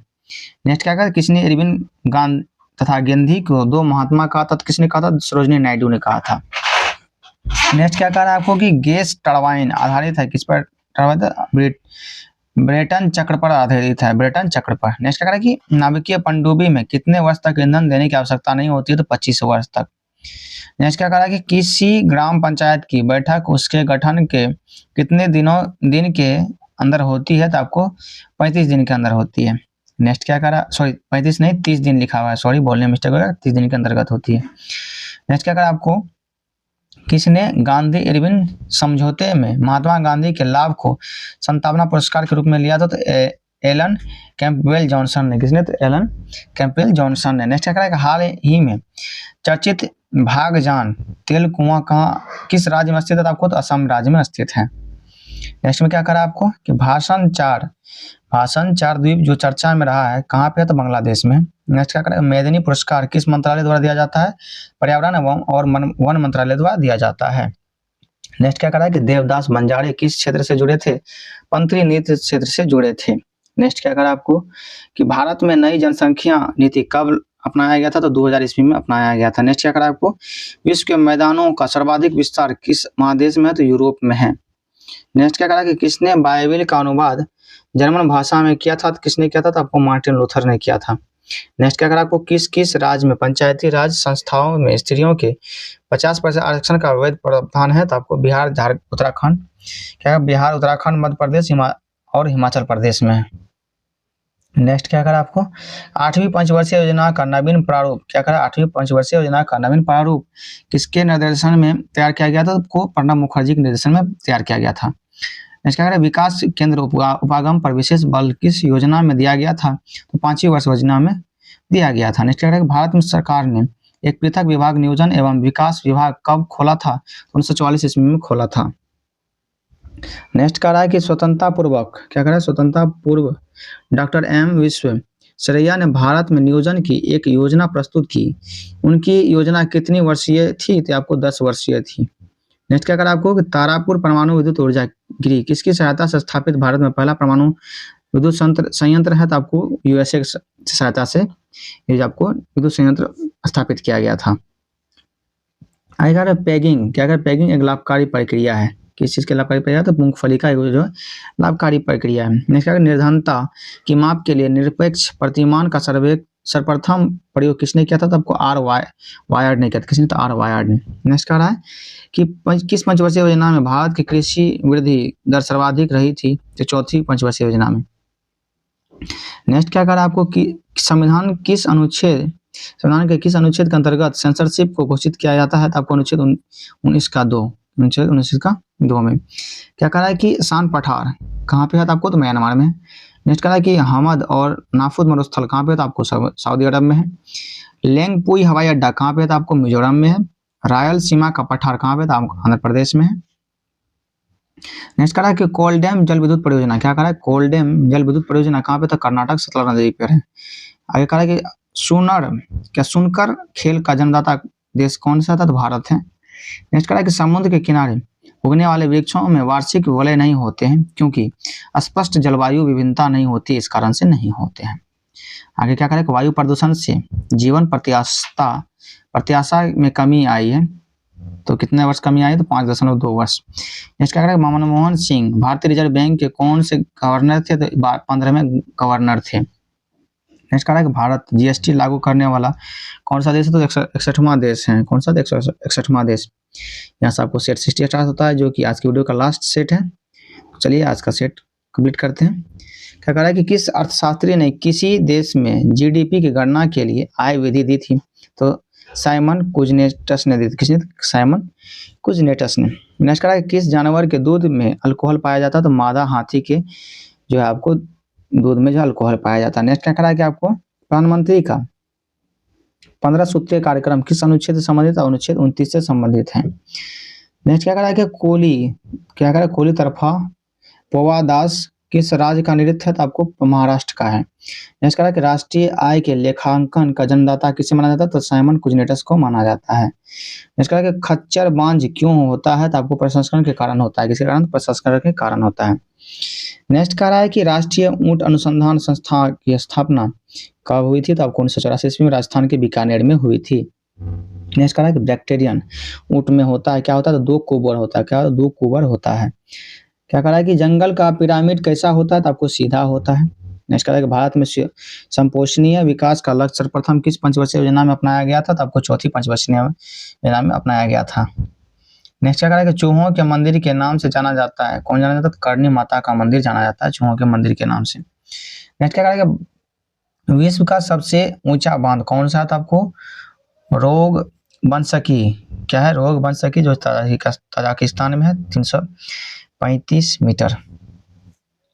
[SPEAKER 1] नेक्स्ट क्या कहा किसने अरविंद गांधी तथा गांधी को 2 महात्मा कहा था? तो किसने कहा था? सरोजिनी नायडू ने कहा था। नेक्स्ट क्या कह रहा है आपको कि गैस टरबाइन आधारित है किस पर? टरबाइन ब्रेटन चक्र पर आधारित है। ब्रेटन चक्र पर। नेक्स्ट क्या कह रहा है कि नाभिकीय पनडुब्बी में कितने वर्ष तक ईंधन देने की आवश्यकता नहीं होती है? तो 25 वर्ष तक। नेक्स्ट क्या कह रहा है कि किसी ग्राम पंचायत की बैठक उसके गठन के कितने दिन के अंदर होती है? तो आपको 35 दिन के अंदर होती है। नेक्स्ट क्या करा, सॉरी 35 नहीं 30 दिन लिखा हुआ है, सॉरी बोलने में मिस्टेक हो गया, 30 दिन के अंतर्गत होती है। नेक्स्ट क्या करा आपको, किसने गांधी इरविन समझौते में महात्मा गांधी के लाभ को संतावना पुरस्कार के रूप में लिया था? तो एलन कैंपबेल जॉनसन ने। किसने? तो एलन कैंपबेल जॉनसन ने। नेक्स्ट क्या करा, हाल ही में चर्चित भागजान तेल कुआं कहाँ किस राज्य में स्थित है? आपको तो असम राज्य में स्थित है। नेक्स्ट में क्या करा आपको कि भाषण 4 द्वीप जो चर्चा में रहा है कहाँ पे है? तो बांग्लादेश में। नेक्स्ट क्या करें, मेदिनी पुरस्कार किस मंत्रालय द्वारा दिया जाता है? पर्यावरण एवं और वन मंत्रालय द्वारा दिया जाता है। नेक्स्ट क्या करा कि देवदास बंजारे किस क्षेत्र से जुड़े थे? पंथी नीति क्षेत्र से जुड़े थे। नेक्स्ट क्या करा आपको कि भारत में नई जनसंख्या नीति कब अपनाया गया था? तो 2000 ईस्वी में अपनाया गया था। नेक्स्ट क्या करा आपको, विश्व के मैदानों का सर्वाधिक विस्तार किस महादेश में है? तो यूरोप में है। नेक्स्ट क्या करा कि किसने बाइबिल का अनुवाद जर्मन भाषा में किया था? तो किसने किया था? तो आपको मार्टिन लूथर ने किया था। नेक्स्ट क्या करा आपको, किस किस राज्य में पंचायती राज संस्थाओं में स्त्रियों के 50% आरक्षण का वैध प्रावधान है? तो आपको बिहार, झारखंड, उत्तराखंड, क्या बिहार, उत्तराखंड, मध्य प्रदेश और हिमाचल प्रदेश में है। नेक्स्ट क्या करा आपको, 8वीं पंचवर्षीय योजना का नवीन प्रारूप, क्या करा 8वीं पंचवर्षीय योजना का नवीन प्रारूप किसके निर्देशन में तैयार किया गया था? तो प्रणब मुखर्जी के निर्देशन में तैयार किया गया था। नेक्स्ट क्या करें, विकास केंद्र उपागम पर विशेष बल किस योजना में दिया गया था? तो 5वीं वर्ष योजना में दिया गया था। नेक्स्ट क्या करें, भारत में सरकार ने एक पृथक विभाग नियोजन एवं विकास विभाग कब खोला था? 1944 ईस्वी में खोला था। नेक्स्ट कह रहा है कि स्वतंत्रता पूर्वक, क्या करें, स्वतंत्रता पूर्व डॉक्टर एम विश्वेश्वरैया ने भारत में नियोजन की एक योजना प्रस्तुत की। उनकी योजना कितनी वर्षीय थी? तो आपको 10 वर्षीय थी। नेक्स्ट क्या करा आपको कि तारापुर परमाणु विद्युत ऊर्जा गृह किसकी सहायता से स्थापित भारत में पहला परमाणु विद्युत संयंत्र है? तो आपको यूएसए की सहायता से ये आपको विद्युत संयंत्र स्थापित किया गया था। आगे पैगिंग, क्या कर पैगिंग एक लाभकारी प्रक्रिया है। किस चीज की लाभकारी प्रक्रिया? तो मूंगफली का जो लाभकारी प्रक्रिया है। नेक्स्ट क्या, निर्धनता की माप के लिए निरपेक्ष प्रतिमान का सर्वप्रथम प्रयोग किसने किया था? तो आपको वायर्ड ने किया था। किसने? तो वायर्ड ने। नेक्स्ट कह रहा है कि किस पंचवर्षीय योजना में भारत की कृषि वृद्धि दर सर्वाधिक रही थी? तो 4थी पंचवर्षीय योजना में। नेक्स्ट क्या कह रहा है आपको कि संविधान के किस अनुच्छेद के अंतर्गत सेंसरशिप को घोषित किया जाता है? तो आपको अनुच्छेद 19 का 2 में। क्या कह रहा है कि शान पठार कहाँ पे है? तो आपको तो म्यांमार में। नेक्स्ट कह रहा है कि हमद और नाफुद मरुस्थल कहाँ पे है? तो आपको सऊदी अरब में है। लेंगपुई हवाई अड्डा कहाँ पे है? तो आपको मिजोरम में है। रायलसीमा का पठार कहाँ पे? तो आपको आंध्र प्रदेश में है। नेक्स्ट कह रहा है कि कोलडैम जल विद्युत परियोजना, क्या कह रहा है, कोलडैम जल विद्युत परियोजना कहाँ पे? तो कर्नाटक सतलज नदी पर है। आगे कह रहा है कि सुनकर खेल का जन्मदाता देश कौन सा था? तो भारत है। नेक्स्ट कह रहा है कि समुद्र के किनारे उगने वाले वृक्षों में वार्षिक वलय नहीं होते हैं क्योंकि स्पष्ट जलवायु विभिन्नता नहीं होती, इस कारण से नहीं होते हैं। आगे क्या करें, वायु प्रदूषण से जीवन प्रत्याशा में कमी आई है। तो कितने वर्ष कमी आई है? तो 5.2 वर्ष। नेक्स्ट क्या करें, मनमोहन सिंह भारतीय रिजर्व बैंक के कौन से गवर्नर थे? तो 15वें गवर्नर थे। नेक्स्ट कह रहा है कि भारत जीएसटी लागू करने वाला कौन सा देश है? तो 61वां देश है। कौन सा? 61वां देश। यहाँ से आपको सेट 60 स्टार्ट होता है, जो कि आज की वीडियो का लास्ट सेट है। चलिए आज का सेट कंप्लीट करते हैं। क्या कह रहा है कि किस अर्थशास्त्री ने किसी देश में जीडीपी की गणना के लिए आय विधि दी थी? तो साइमन कुजनेटस ने दी थी। किसने? साइमन कुजनेटस ने। नेक्स्ट कह रहा है कि किस जानवर के दूध में अल्कोहल पाया जाता है? तो मादा हाथी के जो है आपको दूध में जो अल्कोहल पाया जाता है। नेक्स्ट क्या कह रहा है कि आपको प्रधानमंत्री का 15 सूत्रीय कार्यक्रम किस अनुच्छेद से संबंधित है? अनुच्छेद 29 से संबंधित है। नेक्स्ट क्या कह रहा है कि कोली तरफा पोवादास किस राज्य का नृत्य है? तो आपको महाराष्ट्र का है। नेक्स्ट कह रहा है कि राष्ट्रीय आय के लेखांकन का जन्मदाता किसे माना जाता है? तो साइमन कुजनेटस को माना जाता है। नेक्स्ट कह रहा है कि खच्चर बांझ क्यों होता है? तो आपको प्रसंस्करण के कारण होता है। किसके कारण? प्रसंस्करण के कारण होता है। नेक्स्ट कह रहा है कि राष्ट्रीय ऊंट अनुसंधान संस्था की स्थापना कब हुई थी? तो आपको 1984 ईस्वी में राजस्थान के बीकानेर में हुई थी। नेक्स्ट कह रहा है कि बैक्टीरियन ऊंट में होता है, क्या होता है? तो 2 कुबर होता है। क्या? 2 कुबर होता है। क्या कह रहा है कि जंगल का पिरामिड कैसा होता है? तो आपको सीधा होता है। नेक्स्ट कह रहा है कि भारत में संपोषणीय विकास का लक्ष्य प्रथम किस पंचवर्षीय योजना में अपनाया गया था? तो आपको 4थी पंचवर्षीय योजना में अपनाया गया था। नेक्स्ट क्या कह रहा है कि चूहों के मंदिर के नाम से जाना जाता है, कौन जाना जाता है? करणी माता का मंदिर जाना जाता है चूहों के मंदिर के नाम से। नेक्स्ट क्या कह रहा है कि विश्व का सबसे ऊंचा बांध कौन सा था आपको? रोग बंसकी, क्या है? रोग बंसकी, जो ताजिकिस्तान में है, 335 मीटर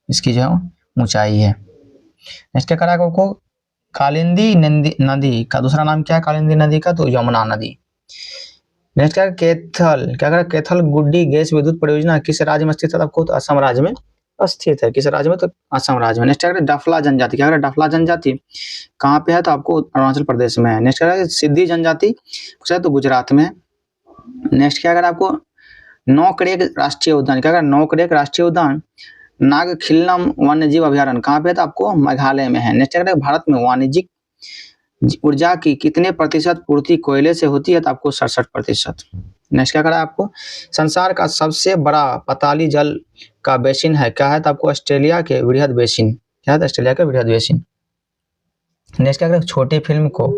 [SPEAKER 1] इसकी जो है ऊंचाई है। नेक्स्ट क्या करा आपको? कालिंदी नदी का दूसरा नाम क्या है कालिंदी नदी का? तो यमुना नदी। नेक्स्ट क्या है? कैथल, क्या करा? कैथल गुड्डी गैस विद्युत परियोजना किस राज्य में स्थित है आपको? तो असम राज्य में स्थित है। किस राज्य में? तो असम राज्य में। नेक्स्ट क्या है? डफला जनजाति, क्या है? डफला जनजाति कहाँ पे है? तो आपको अरुणाचल प्रदेश में है। नेक्स्ट क्या है? सिद्धि जनजाति तो गुजरात में है। नेक्स्ट क्या करा आपको? नौकरेक राष्ट्रीय उद्यान, क्या करा? नौकरेक राष्ट्रीय उद्यान नागखिल्लम वन्यजीव अभयारण्य कहाँ पे है? तो आपको मेघालय में है। नेक्स्ट क्या है? भारत में वाणिज्यिक ऊर्जा की कितने प्रतिशत पूर्ति कोयले से होती है? तो आपको 67%। नेक्स्ट क्या करा आपको? संसार का सबसे बड़ा पताली जल का बेसिन है, क्या है? तो आपको ऑस्ट्रेलिया के वृहद बेसिन, क्या है? ऑस्ट्रेलिया के वृहद बेसिन। नेक्स्ट क्या करें? छोटी फिल्म को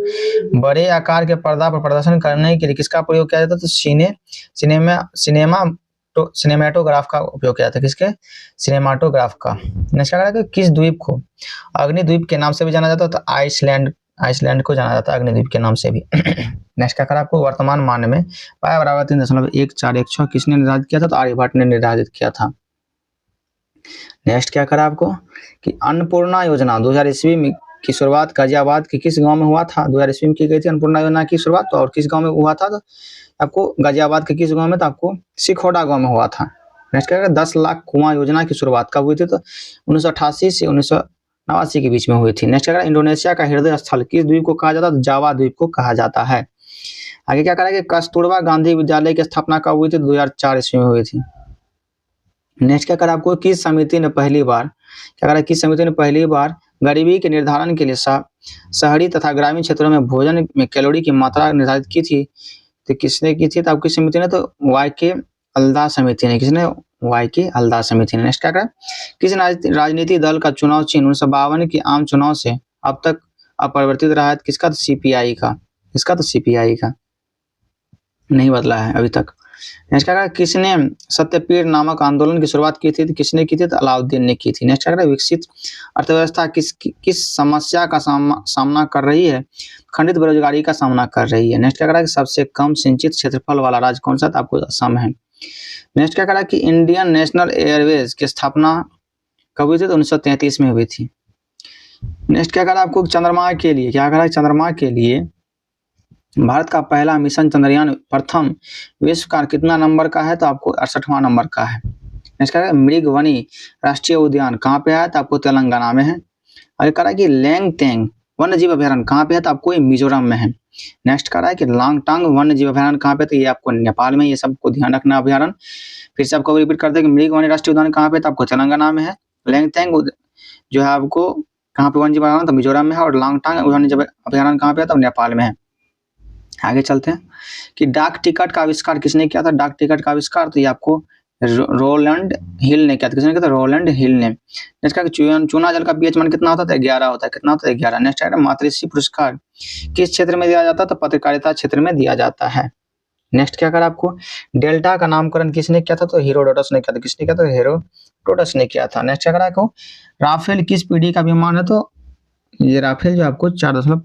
[SPEAKER 1] बड़े आकार के पर्दा पर प्रदर्शन करने के लिए किसका प्रयोग किया जाता है? तो सिनेमाटोग्राफ का उपयोग किया जाता है। किसके? सिनेमाटोग्राफ का। नेक्स्ट क्या करें? किस द्वीप को अग्निद्वीप के नाम से भी जाना जाता है? तो आइसलैंड को जाना जाता है अग्निद्वीप के नाम से भी। नेक्स्ट क्या करा आपको? वर्तमान मान में पाया बराबर 3.1416 किसने निर्धारित किया था? तो आर्यभट्ट ने निर्धारित किया था। नेक्स्ट क्या करा आपको? कि अन्नपूर्णा योजना 2000 ईस्वी में की शुरुआत गाजियाबाद के किस गांव में हुआ था? 2000 ईस्वी में की गई थी अन्नपूर्णा योजना की शुरुआत, तो और किस गांव में हुआ था? तो आपको गाजियाबाद के किस गांव में? तो आपको सिखोड़ा गांव में हुआ था। नेक्स्ट क्या करें? 10 लाख कुआं योजना की शुरुआत कब हुई थी? तो 1988 से 1989 के बीच में हुई थी। नेक्स्ट क्या करें? इंडोनेशिया का हृदय स्थल किस द्वीप को कहा जाता है? तो जावा द्वीप को कहा जाता है। आगे क्या करेंगे? कस्तूरबा गांधी विद्यालय की स्थापना कब हुई थी? 2004 ईस्वी में हुई थी। नेक्स्ट क्या करा आपको? किस समिति ने पहली बार, क्या करा? किस समिति ने पहली बार गरीबी के निर्धारण के लिए शहरी तथा ग्रामीण क्षेत्रों में भोजन में कैलोरी की मात्रा निर्धारित की थी? तो किसने की थी? तो आपकी समिति ने, तो वाई के अल्दा समिति ने। किसने? वाई के अल्दा समिति ने। नेक्स्ट क्या करा? किस राजनीतिक दल का चुनाव चिन्ह 1952 के आम चुनाव से अब तक अपरिवर्तित रहा है? किसका? तो सीपीआई का। किसका? तो सीपीआई का, नहीं बदला है अभी तक। नेक्स्ट क्या करा? किसने सत्यपीर नामक आंदोलन की शुरुआत की थी? तो किसने की थी? तो अलाउद्दीन ने की थी। नेक्स्ट क्या करा? विकसित अर्थव्यवस्था किस समस्या का सामना कर रही है? खंडित बेरोजगारी का सामना कर रही है। नेक्स्ट क्या करा? कि सबसे कम सिंचित क्षेत्रफल वाला राज्य कौन सा? तो आपको असम है। नेक्स्ट क्या करा? कि इंडियन नेशनल एयरवेज की स्थापना कब हुई थी? तो 1933 में हुई थी। नेक्स्ट क्या करा आपको? चंद्रमा के लिए, क्या करा? चंद्रमा के लिए भारत का पहला मिशन चंद्रयान प्रथम विश्व का कितना नंबर का है? तो आपको 68वां नंबर का है। नेक्स्ट क्या है? मृगवनी राष्ट्रीय उद्यान कहाँ पे है? तो आपको तेलंगाना में है। आगे कह रहा है कि लैंगटेंग वन्य जीव अभ्यारण्य कहाँ पे है? तो आपको मिजोरम में है। नेक्स्ट कह रहा है कि लांगटांग वन्य जीव अभ्यारण्य कहाँ पे? तो ये आपको नेपाल में। ये सबको ध्यान रखना अभ्यारण्य। फिर से आपको रिपीट करते हैं कि मृगवनी राष्ट्रीय उद्यान कहाँ पे? तो आपको तेलंगाना में है। लैंगटेंग जो है आपको कहाँ पे वन्य जीव अभ्यारण्य? तो मिजोरम में है। और लांगटांग वन्य जीव अभ्यारण्य कहाँ पे है? तो नेपाल में है। आगे चलते हैं कि डाक टिकट का आविष्कार किसने किया था? डाक टिकट का आविष्कार तो ये आपको रोलैंड हिल ने किया था। किसने किया था? रोलैंड हिल ने। नेक्स्ट का चूना जल का पीएच मान कितना होता है? 11 होता है। कितना होता है? 11। नेक्स्ट है मातृश्री पुरस्कार किस क्षेत्र में दिया जाता है? तो पत्रकारिता क्षेत्र में दिया जाता है। नेक्स्ट क्या करा आपको? डेल्टा का नामकरण किसने किया था? तो हेरोडोटस ने किया था। किसने किया था? हेरोडोटस ने किया था। नेक्स्ट क्या करा आपको? राफेल किस पीढ़ी का विमान है? तो ये राफेल जो आपको 4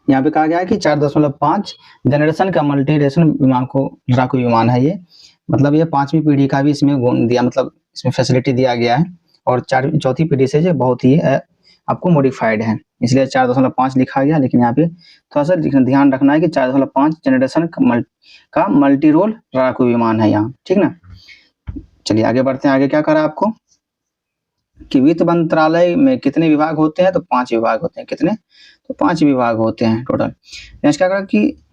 [SPEAKER 1] यहाँ पे कहा गया है कि 4.5 जनरेशन का मल्टी रेशन विमान को लड़ाकू विमान है ये। मतलब ये 5वीं पीढ़ी का भी इसमें गुण दिया, मतलब इसमें फैसिलिटी दिया गया है। और चौथी पीढ़ी से जो बहुत ही आपको मॉडिफाइड है, इसलिए 4.5 लिखा गया। लेकिन यहाँ पे थोड़ा सा ध्यान रखना है कि 4.5 जनरेशन का मल्टी रोल लड़ाकू विमान है यहाँ, ठीक ना। चलिए आगे बढ़ते हैं। आगे क्या करा आपको कि वित्त मंत्रालय में कितने विभाग होते हैं? तो 5 विभाग होते हैं। कितने? तो 5 विभाग होते हैं टोटल। नेक्स्ट क्या करा कि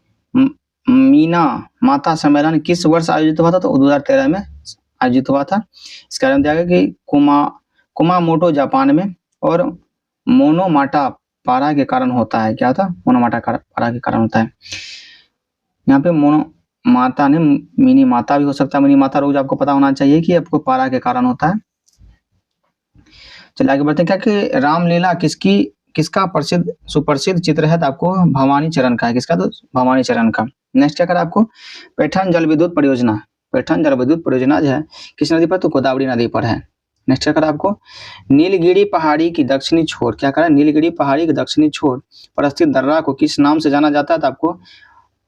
[SPEAKER 1] मीना माता सम्मेलन किस वर्ष आयोजित हुआ था? तो 2013 में आयोजित हुआ था। इसका कारण दिया गया कि कुमामोटो जापान में, और मोनोमाटा पारा के कारण होता है। क्या था? मोनोमाटा पारा के कारण होता है। यहाँ पे मोनो माता ने मिनी माता भी हो सकता है। मिनी माता रोग आपको पता होना चाहिए कि आपको पारा के कारण होता है। चलिए आगे बढ़ते हैं। क्या कि रामलीला किसका सुप्रसिद्ध चित्र है? तो आपको भवानी चरण का है। किसका? तो भवानी चरण का। नेक्स्ट क्या करा आपको? पैठन जल विद्युत परियोजना जो है किस नदी पर? तो गोदावरी नदी पर है। नेक्स्ट क्या करा आपको, नीलगिरी पहाड़ी की दक्षिणी छोर, क्या करा, नीलगिरी पहाड़ी की दक्षिणी छोर पर स्थित दर्रा को किस नाम से जाना जाता है, तो आपको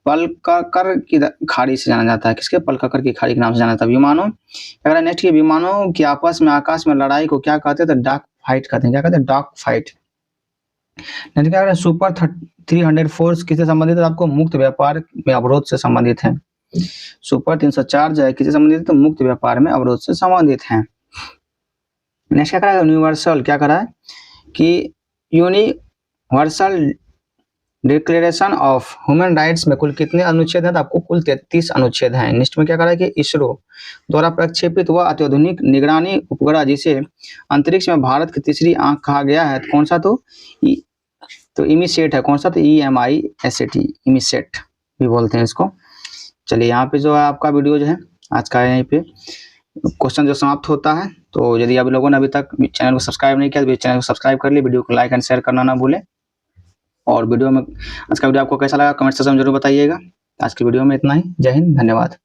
[SPEAKER 1] पलकाकर की खाड़ी से जाना जाता है। किसके, पलकाकर की खाड़ी के नाम से जाना जाता है। विमानों, क्या करा नेक्स्ट, ये विमानों की आपस में आकाश में लड़ाई को क्या कहते हैं, तो डॉग फाइट कहते हैं। क्या कहते हैं, डॉग फाइट। नेक्स्ट क्या करा, सुपर 300 फोर्स किससे संबंधित है, आपको मुक्त व्यापार में अवरोध से संबंधित है। सुपर 304 जो है किससे संबंधित है, तो मुक्त व्यापार में अवरोध से संबंधित है। नेक्स्ट क्या करा, यूनिवर्सल, क्या करा है कि universal declaration of human rights में कुल कितने अनुच्छेद हैं, तो आपको कुल 33 अनुच्छेद हैं। नेक्स्ट में क्या करा है कि इसरो द्वारा प्रक्षेपित हुआ अत्याधुनिक निगरानी उपग्रह जिसे अंतरिक्ष में भारत की तीसरी आंख कहा गया है, कौन सा, तो इमीसेट है। कौन सा, तो EMISAT, इमीसेट भी बोलते हैं इसको। चलिए यहाँ पे जो है आपका वीडियो जो है आज का यहीं पे क्वेश्चन जो समाप्त होता है। तो यदि आप लोगों ने अभी तक चैनल को सब्सक्राइब नहीं किया तो चैनल को सब्सक्राइब कर लिए, वीडियो को लाइक एंड शेयर करना ना भूलें। और वीडियो में आज का वीडियो आपको कैसा लगा कमेंट सेक्शन में जरूर बताइएगा। आज की वीडियो में इतना ही। जय हिंद, धन्यवाद।